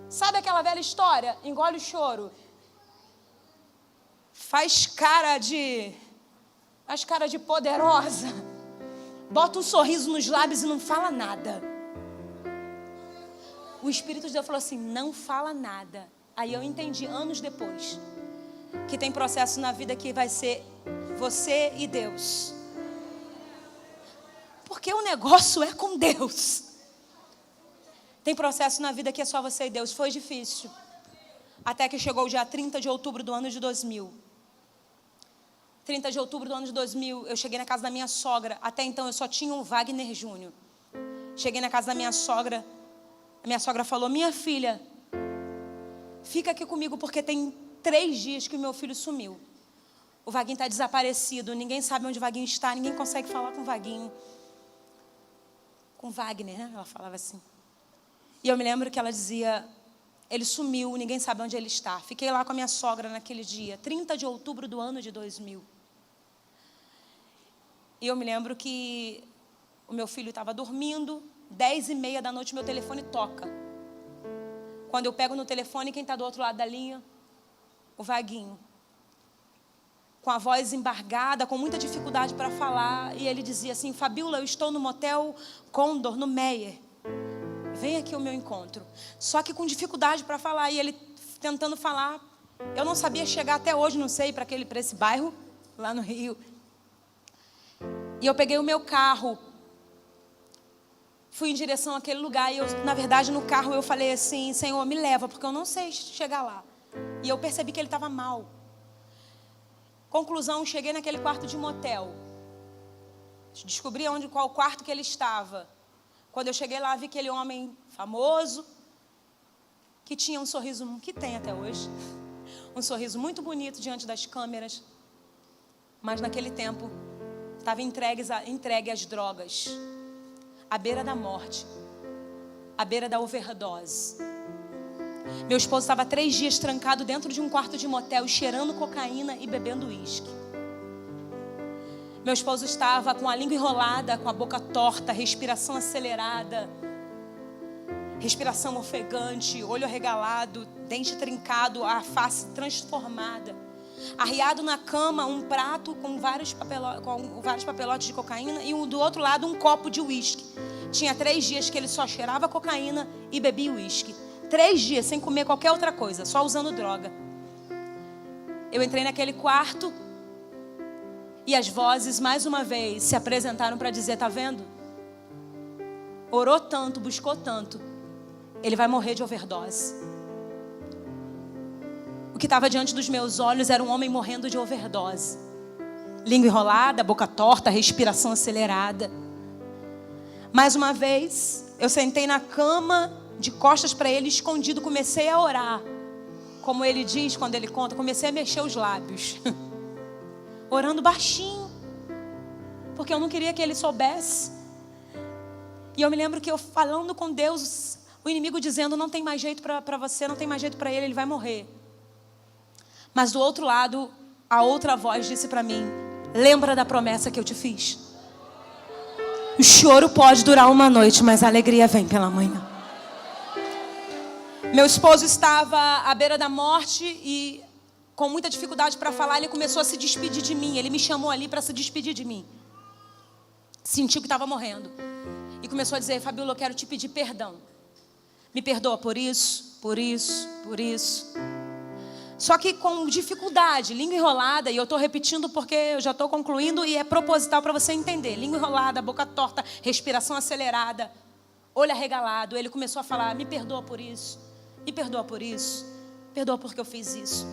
sabe aquela velha história? Engole o choro. Faz cara de poderosa. Bota um sorriso nos lábios e não fala nada. O Espírito de Deus falou assim: não fala nada. Aí eu entendi, anos depois, que tem processo na vida que vai ser você e Deus. Porque o negócio é com Deus. Tem processo na vida que é só você e Deus. Foi difícil. Até que chegou o dia 30 de outubro do ano de 2000. 30 de outubro do ano de 2000, eu cheguei na casa da minha sogra. Até então eu só tinha um Wagner Júnior. Cheguei na casa da minha sogra. A minha sogra falou: minha filha, fica aqui comigo porque tem 3 dias que o meu filho sumiu. O Vaguinho está desaparecido, ninguém sabe onde o Vaguinho está, ninguém consegue falar com o Vaguinho. Com Wagner, né? Ela falava assim. E eu me lembro que ela dizia: ele sumiu, ninguém sabe onde ele está. Fiquei lá com a minha sogra naquele dia, 30 de outubro do ano de 2000. E eu me lembro que o meu filho estava dormindo, 10h30 da noite meu telefone toca. Quando eu pego no telefone, quem está do outro lado da linha? O Vaguinho. Com a voz embargada, com muita dificuldade para falar. E ele dizia assim: Fabíola, eu estou no motel Condor, no Meyer. Vem aqui ao meu encontro. Só que com dificuldade para falar. E ele tentando falar. Eu não sabia chegar até hoje, não sei, para esse bairro, lá no Rio. E eu peguei o meu carro. Fui em direção àquele lugar. E eu, na verdade, no carro eu falei assim: Senhor, me leva, porque eu não sei chegar lá. E eu percebi que ele estava mal. Conclusão, cheguei naquele quarto de motel. Descobri qual quarto que ele estava. Quando eu cheguei lá, vi aquele homem famoso, que tinha um sorriso, que tem até hoje, um sorriso muito bonito diante das câmeras. Mas naquele tempo, estava entregue às drogas, à beira da morte, à beira da overdose. Meu esposo estava 3 dias trancado dentro de um quarto de motel, cheirando cocaína e bebendo uísque. Meu esposo estava com a língua enrolada, com a boca torta, respiração acelerada, respiração ofegante, olho arregalado, dente trincado, a face transformada. Arriado na cama, um prato com vários papelotes de cocaína e do outro lado um copo de uísque. Tinha 3 dias que ele só cheirava cocaína e bebia uísque. 3 dias sem comer qualquer outra coisa, só usando droga. Eu entrei naquele quarto e as vozes mais uma vez se apresentaram para dizer: tá vendo? Orou tanto, buscou tanto, ele vai morrer de overdose. O que estava diante dos meus olhos era um homem morrendo de overdose. Língua enrolada, boca torta, respiração acelerada. Mais uma vez, eu sentei na cama, de costas para ele, escondido, comecei a orar. Como ele diz quando ele conta, comecei a mexer os lábios. Orando baixinho. Porque eu não queria que ele soubesse. E eu me lembro que eu falando com Deus, o inimigo dizendo: não tem mais jeito para você, não tem mais jeito para ele vai morrer. Mas do outro lado, a outra voz disse para mim: lembra da promessa que eu te fiz? O choro pode durar uma noite, mas a alegria vem pela manhã. Meu esposo estava à beira da morte e com muita dificuldade para falar, ele começou a se despedir de mim. Ele me chamou ali para se despedir de mim. Sentiu que estava morrendo. E começou a dizer: Fabíola, eu quero te pedir perdão. Me perdoa por isso, por isso, por isso. Só que com dificuldade, língua enrolada, e eu estou repetindo porque eu já estou concluindo e é proposital para você entender. Língua enrolada, boca torta, respiração acelerada, olho arregalado. Ele começou a falar: me perdoa por isso, me perdoa por isso, perdoa porque eu fiz isso.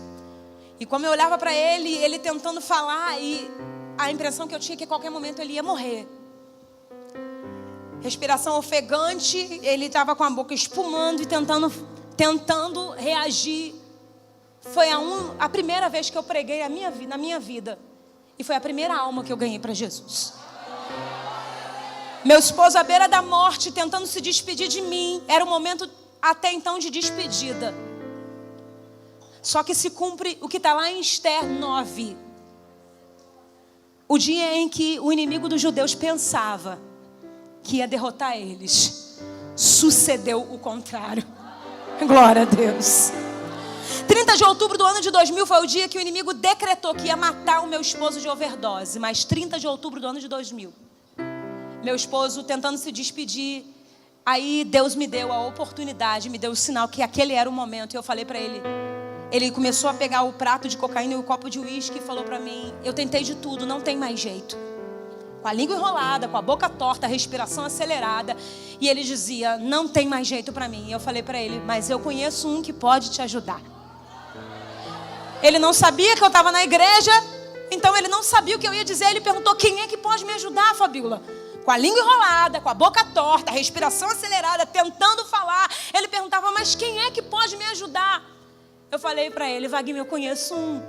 E como eu olhava para ele, ele tentando falar, e a impressão que eu tinha é que a qualquer momento ele ia morrer. Respiração ofegante, ele estava com a boca espumando e tentando reagir. Foi a primeira vez que eu preguei na minha vida. E foi a primeira alma que eu ganhei para Jesus. Meu esposo à beira da morte, tentando se despedir de mim. Era um momento até então de despedida. Só que se cumpre o que está lá em Esther 9. O dia em que o inimigo dos judeus pensava que ia derrotar eles. Sucedeu o contrário. Glória a Deus. 30 de outubro do ano de 2000 foi o dia que o inimigo decretou que ia matar o meu esposo de overdose. Mas 30 de outubro do ano de 2000, meu esposo tentando se despedir, aí Deus me deu a oportunidade, me deu o sinal que aquele era o momento. E eu falei para ele. Ele começou a pegar o prato de cocaína e o copo de uísque e falou para mim: eu tentei de tudo, não tem mais jeito. Com a língua enrolada, com a boca torta, a respiração acelerada. E ele dizia: não tem mais jeito para mim. E eu falei para ele: mas eu conheço um que pode te ajudar. Ele não sabia que eu estava na igreja, então ele não sabia o que eu ia dizer. Ele perguntou: quem é que pode me ajudar, Fabíola? com a língua enrolada, com a boca torta, a respiração acelerada, tentando falar. Ele perguntava, mas quem é que pode me ajudar? Eu falei para ele, Wagner, eu conheço um.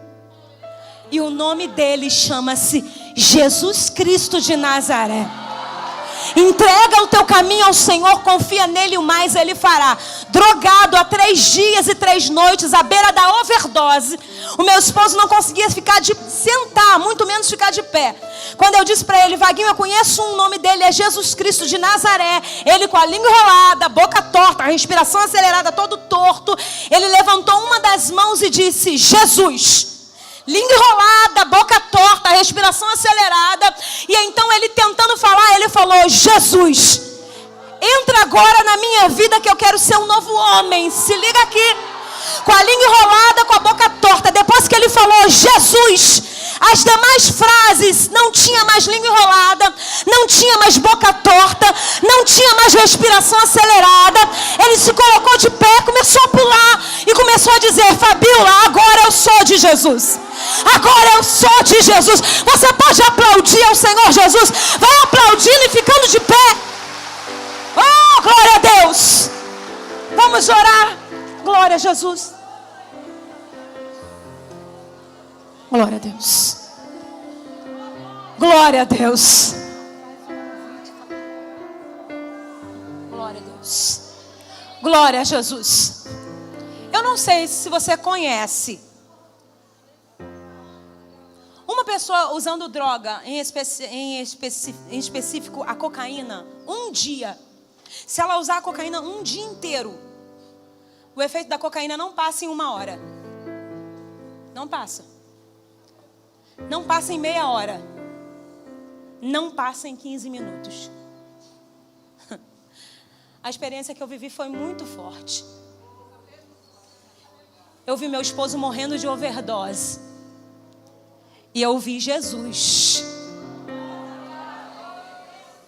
E o nome dele chama-se Jesus Cristo de Nazaré. Entrega o teu caminho ao Senhor, confia nele, o mais ele fará. Drogado há 3 dias e 3 noites, à beira da overdose, o meu esposo não conseguia sentar, muito menos ficar de pé. Quando eu disse para ele, Vaguinho, eu conheço um, o nome dele é Jesus Cristo de Nazaré. Ele com a língua enrolada, boca torta, a respiração acelerada, todo torto. Ele levantou uma das mãos e disse, Jesus. Língua enrolada, boca torta, respiração acelerada. E então ele tentando falar, ele falou, Jesus, entra agora na minha vida que eu quero ser um novo homem. Se liga aqui. Com a língua enrolada, com a boca torta. Depois que ele falou, Jesus, as demais frases, não tinha mais língua enrolada, não tinha mais boca torta, não tinha mais respiração acelerada. Ele se colocou de pé, começou a pular e começou a dizer, Fabiola, agora eu sou de Jesus. Agora eu sou de Jesus. Você pode aplaudir ao Senhor Jesus. Vai aplaudindo e ficando de pé. Oh, glória a Deus. Vamos orar. Glória a Jesus. Glória a Deus. Glória a Deus. Glória a Deus. Glória a Jesus. Eu não sei se você conhece uma pessoa usando droga, em específico a cocaína, um dia. Se ela usar a cocaína um dia inteiro, o efeito da cocaína não passa em 1 hora. Não passa. Não passa em meia hora. Não passa em 15 minutos. A experiência que eu vivi foi muito forte. Eu vi meu esposo morrendo de overdose. E eu vi Jesus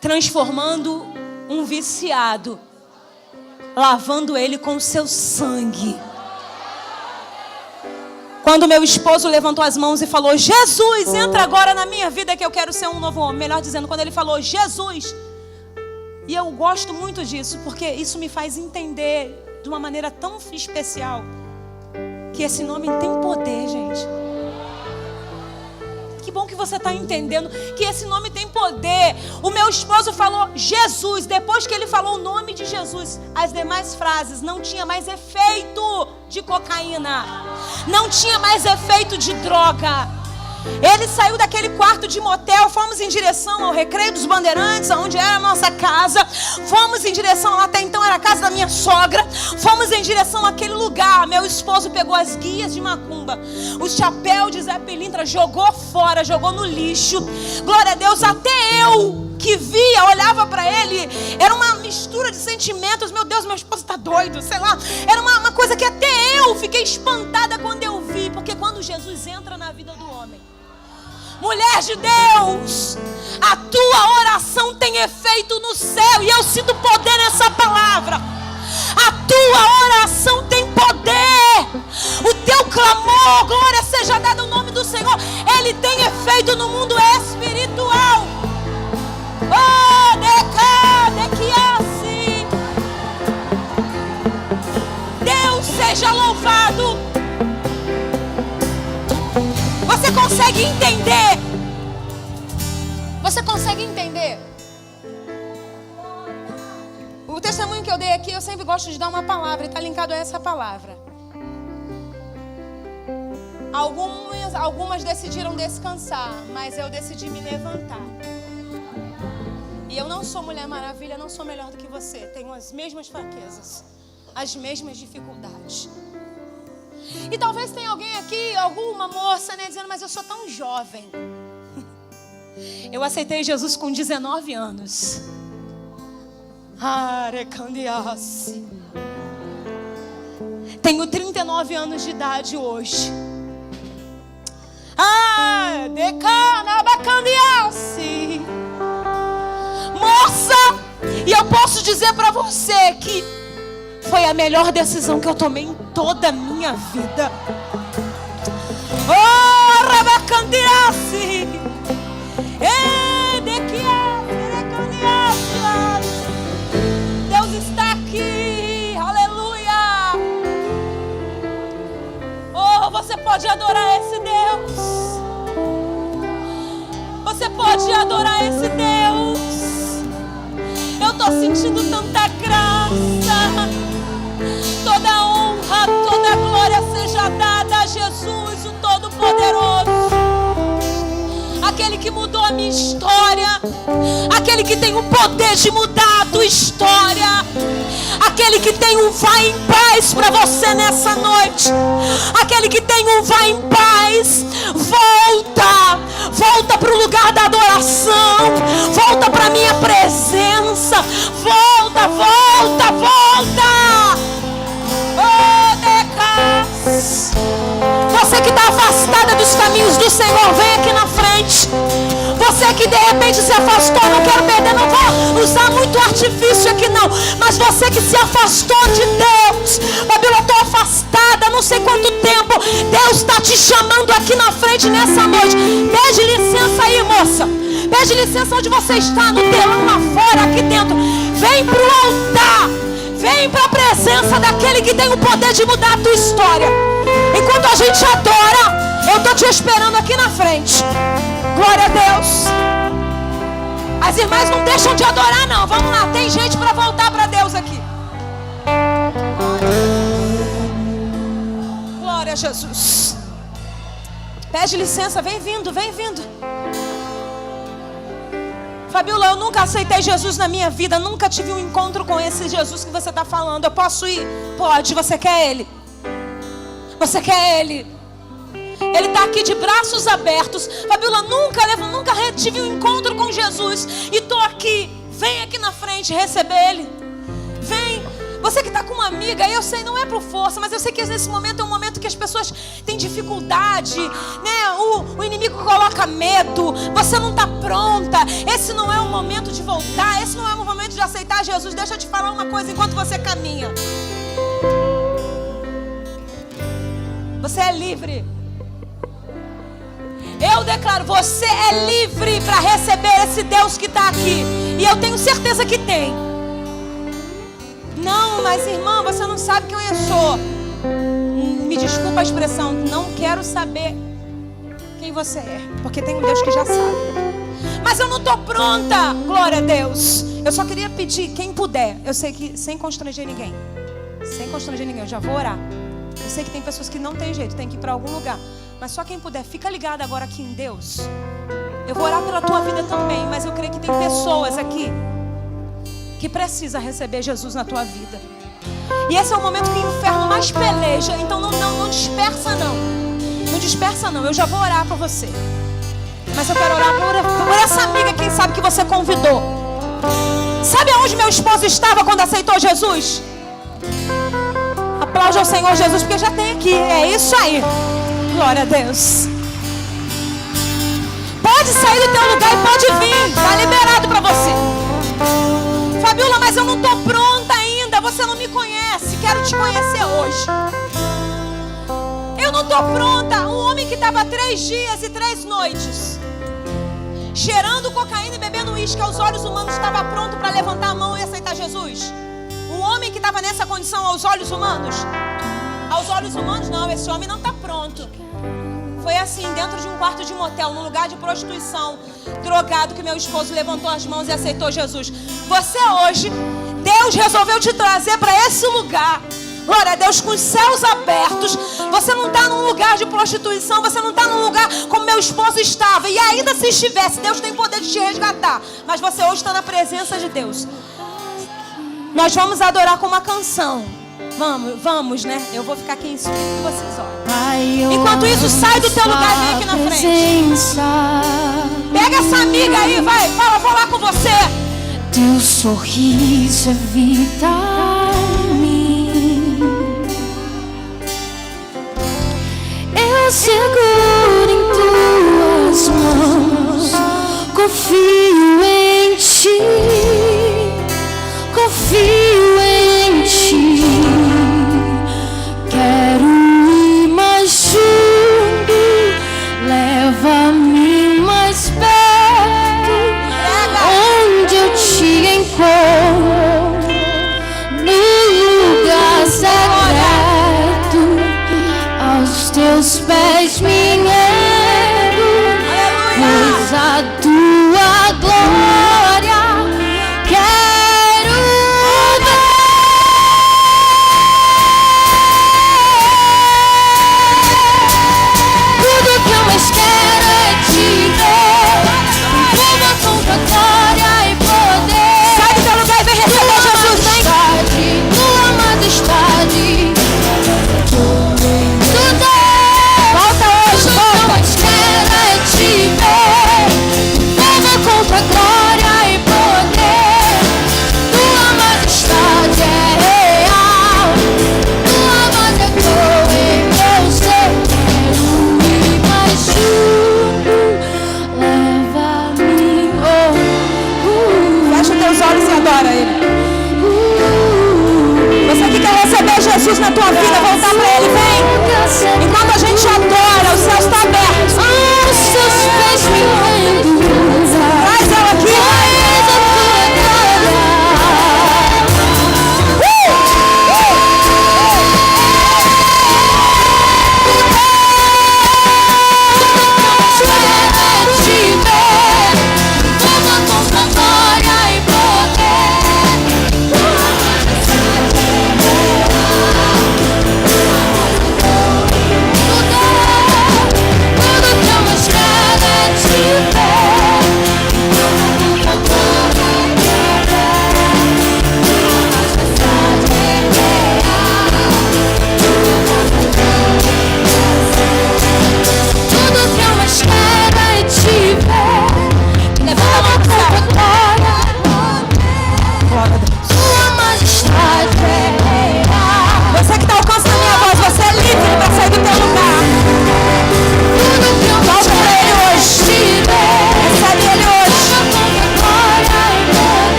transformando um viciado, lavando ele com o seu sangue. Quando meu esposo levantou as mãos e falou, Jesus, entra agora na minha vida que eu quero ser um novo homem. Melhor dizendo, quando ele falou, Jesus. E eu gosto muito disso, porque isso me faz entender de uma maneira tão especial que esse nome tem poder, gente. Que bom que você está entendendo que esse nome tem poder. O meu esposo falou Jesus. Depois que ele falou o nome de Jesus, as demais frases não tinha mais efeito de cocaína, não tinha mais efeito de droga. Ele saiu daquele quarto de motel, fomos em direção ao Recreio dos Bandeirantes, onde era a nossa casa. Fomos em direção, até então era a casa da minha sogra. Fomos em direção àquele lugar. Meu esposo pegou as guias de macumba, o chapéu de Zé Pilintra, jogou fora, jogou no lixo. Glória a Deus, até eu que via, olhava para ele, era uma mistura de sentimentos. Meu Deus, meu esposo está doido, sei lá. Era uma coisa que até eu fiquei espantada quando eu vi. Porque quando Jesus entra na vida do homem, mulher de Deus, a tua oração tem efeito no céu. E eu sinto poder nessa palavra. A tua oração tem poder. O teu clamor, glória seja dada ao nome do Senhor, ele tem efeito no mundo espiritual. Oh, dequiasse. Deus seja louvado. Você consegue entender? Você consegue entender? O testemunho que eu dei aqui, eu sempre gosto de dar uma palavra e está linkado a essa palavra. Algumas decidiram descansar, mas eu decidi me levantar. E eu não sou Mulher Maravilha, não sou melhor do que você. Tenho as mesmas fraquezas, as mesmas dificuldades. E talvez tenha alguém aqui, alguma moça, né, dizendo, mas eu sou tão jovem. Eu aceitei Jesus com 19 anos. Tenho 39 anos de idade hoje. Moça, e eu posso dizer para você que foi a melhor decisão que eu tomei em toda a minha vida. Oh, rabacandiasse. pode adorar esse Deus. Você pode adorar esse Deus. Eu estou sentindo tanta graça. Toda honra, toda glória seja dada a Jesus, o Todo-Poderoso. Aquele que mudou a minha história. Aquele que tem o poder de mudar a tua história. Aquele que tem um vai em paz para você nessa noite. Aquele que tem um vai em paz. Volta para o lugar da adoração. Volta para a minha presença. Volta. Oh, Decas. Você que está afastada dos caminhos do Senhor, vem aqui na frente. Você que de repente se afastou, não quero perder, não vou usar muito artifício aqui não. Mas você que se afastou de Deus, Fabíola, eu estou afastada, não sei quanto tempo. Deus está te chamando aqui na frente nessa noite. Pede licença aí, moça. Pede licença onde você está, no telão lá fora, aqui dentro. Vem para o altar. Vem para a presença daquele que tem o poder de mudar a tua história. Enquanto a gente adora, eu estou te esperando aqui na frente. Glória a Deus. As irmãs não deixam de adorar não. Vamos lá, tem gente para voltar para Deus aqui. Glória a Jesus. Pede licença, vem vindo. Fabíola, eu nunca aceitei Jesus na minha vida. Nunca tive um encontro com esse Jesus que você está falando. Eu posso ir? Pode, você quer Ele? Você quer Ele? Ele está aqui de braços abertos. Fabíola, nunca tive um encontro com Jesus. E estou aqui. Vem aqui na frente receber Ele. Vem. Você que está com uma amiga, eu sei, não é por força, mas eu sei que nesse momento é um momento que as pessoas têm dificuldade, né? O inimigo coloca medo. Você não está pronta. Esse não é o momento de voltar. Esse não é o momento de aceitar Jesus. Deixa eu te falar uma coisa enquanto você caminha. Você é livre. Eu declaro, você é livre para receber esse Deus que está aqui. E eu tenho certeza que tem. Não, mas irmã, você não sabe quem eu sou. Me desculpa a expressão, não quero saber quem você é, porque tem um Deus que já sabe. Mas eu não estou pronta, glória a Deus. Eu só queria pedir, quem puder, eu sei que sem constranger ninguém, eu já vou orar. Eu sei que tem pessoas que não tem jeito, tem que ir para algum lugar. Mas só quem puder, fica ligado agora aqui em Deus. Eu vou orar pela tua vida também, mas eu creio que tem pessoas aqui que precisa receber Jesus na tua vida. E esse é o momento que o inferno mais peleja. Então não dispersa não. Não dispersa não. Eu já vou orar por você. Mas eu quero orar por essa amiga, quem sabe que você convidou. Sabe aonde meu esposo estava quando aceitou Jesus? Aplaude ao Senhor Jesus, porque já tem aqui. É isso aí. Glória a Deus. Pode sair do teu lugar e pode vir. Está liberado para você. Fabíola, mas eu não estou pronta ainda. Você não me conhece. Quero te conhecer hoje. Eu não estou pronta. Um homem que estava 3 dias e 3 noites cheirando cocaína e bebendo uísque aos olhos humanos, estava pronto para levantar a mão e aceitar Jesus? Um homem que estava nessa condição aos olhos humanos? Aos olhos humanos não, esse homem não está pronto. Foi assim, dentro de um quarto de motel, num lugar de prostituição, drogado, que meu esposo levantou as mãos e aceitou Jesus. Você hoje, Deus resolveu te trazer para esse lugar. Glória a Deus, com os céus abertos. Você não está num lugar de prostituição. Você não está num lugar como meu esposo estava. E ainda se estivesse, Deus tem poder de te resgatar. Mas você hoje está na presença de Deus. Nós vamos adorar com uma canção. Vamos, né? Eu vou ficar aqui em cima e vocês olham. Enquanto isso, sai do teu lugar e vem aqui na frente. Pega essa amiga aí, vai. Fala, vou lá com você. Teu sorriso é vida em mim. Eu seguro em tuas mãos. Confio em ti. Confio em ti. Quero ir mais fundo. Leva-me mais perto. Onde eu te encontro. No lugar secreto. Aos teus pés. adora Ele. Você que quer receber Jesus na tua vida, voltar para Ele, vem. Enquanto a gente adora, o céu está aberto. Os teus pés me rendem. Traz ela aqui. Você que está alcançando a minha voz, você é livre para sair do teu lugar. Volta para Ele hoje. Recebe Ele hoje.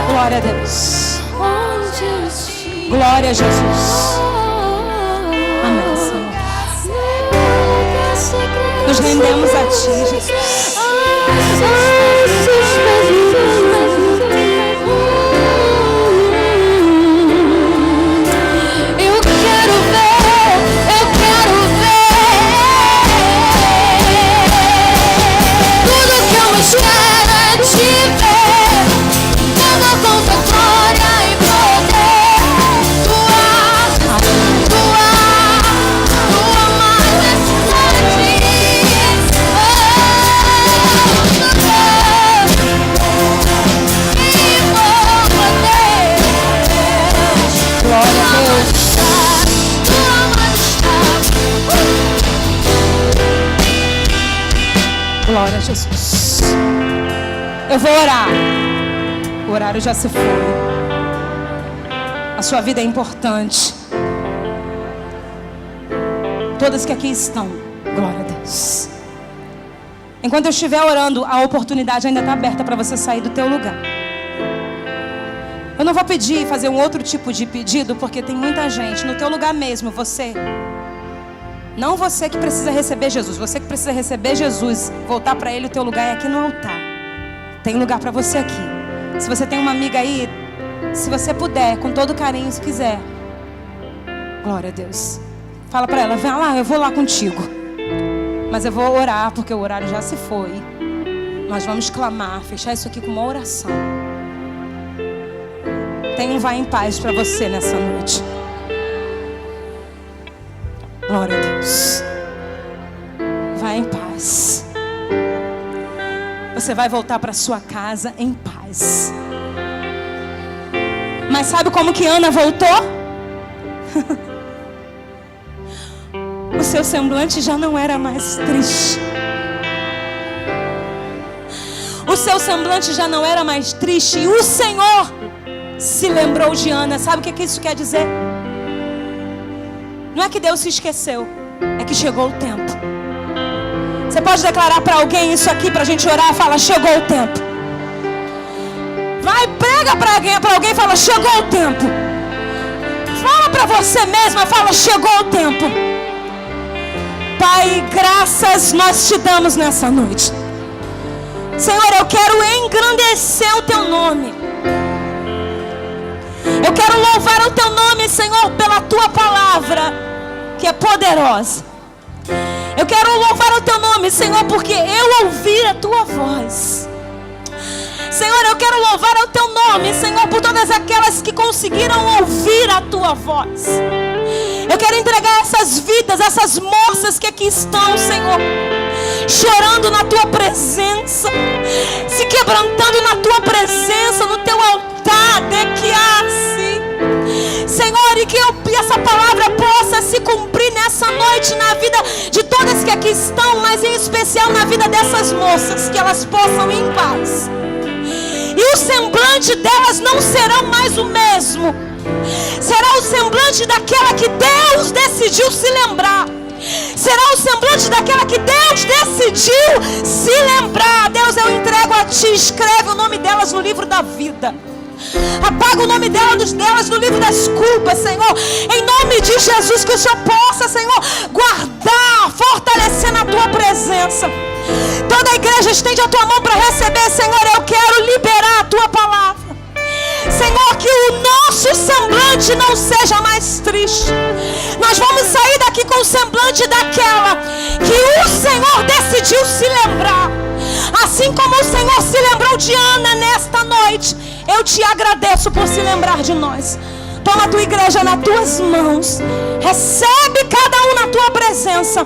Glória a Deus. Glória a Jesus. Amém, Senhor. Nos rendemos a Ti, Jesus. Eu quero ver. Tudo que eu mais quero é Te ver. Toma conta, glória e poder. Tua majestade. Glória a Deus. Glória a Jesus. Eu vou orar. O horário já se foi. A sua vida é importante. Todas que aqui estão. Glória a Deus. Enquanto eu estiver orando, a oportunidade ainda está aberta para você sair do teu lugar. Eu não vou pedir, fazer um outro tipo de pedido, porque tem muita gente no teu lugar mesmo, você. Não você que precisa receber Jesus, você que precisa receber Jesus, voltar para Ele, o teu lugar é aqui no altar. Tem lugar para você aqui. Se você tem uma amiga aí, se você puder, com todo carinho, se quiser. Glória a Deus. Fala para ela, vem lá, eu vou lá contigo. Mas eu vou orar, porque o horário já se foi. Nós vamos clamar, fechar isso aqui com uma oração. Tem um vai em paz para você nessa noite. Glória a Deus. Vai em paz. Você vai voltar para sua casa em paz. Mas sabe como que Ana voltou? O seu semblante já não era mais triste. O seu semblante já não era mais triste. E o Senhor se lembrou de Ana. Sabe o que isso quer dizer? Não é que Deus se esqueceu, é que chegou o tempo. Você pode declarar para alguém isso aqui para a gente orar? Fala, chegou o tempo. Vai, prega para alguém e fala, chegou o tempo. Fala para você mesma, fala, chegou o tempo. Pai, graças nós te damos nessa noite. Senhor, eu quero engrandecer o teu nome. Eu quero louvar o teu nome, Senhor, pela tua palavra, que é poderosa. Eu quero louvar o teu nome, Senhor, porque eu ouvi a tua voz. Senhor, eu quero louvar o teu nome, Senhor, por todas aquelas que conseguiram ouvir a tua voz. Eu quero entregar essas vidas, essas moças que aqui estão, Senhor, chorando na tua presença, se quebrantando na tua presença, no teu altar, de que Senhor, e que essa palavra possa se cumprir nessa noite na vida de todas que aqui estão, mas em especial na vida dessas moças, que elas possam ir em paz. E o semblante delas não será mais o mesmo. Será o semblante daquela que Deus decidiu se lembrar. Será o semblante daquela que Deus decidiu se lembrar. Deus, eu entrego a Ti. Escreve o nome delas no livro da vida. Apaga o nome delas no livro das culpas, Senhor. Em nome de Jesus, que o Senhor possa, Senhor, guardar, fortalecer na Tua presença. Toda a igreja estende a Tua mão para receber, Senhor. Eu quero liberar a Tua palavra. Senhor, que o nosso semblante não seja mais triste. Nós vamos sair daqui com o semblante daquela que o Senhor decidiu se lembrar. Assim como o Senhor se lembrou de Ana nesta noite, eu Te agradeço por se lembrar de nós. Toma a Tua igreja nas Tuas mãos. Recebe cada um na Tua presença.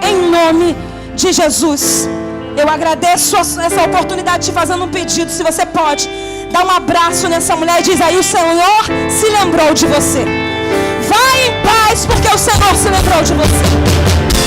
Em nome de Jesus. Eu agradeço essa oportunidade de te fazendo um pedido. Se você pode, dá um abraço nessa mulher e diz aí: o Senhor se lembrou de você. Vai em paz, porque o Senhor se lembrou de você.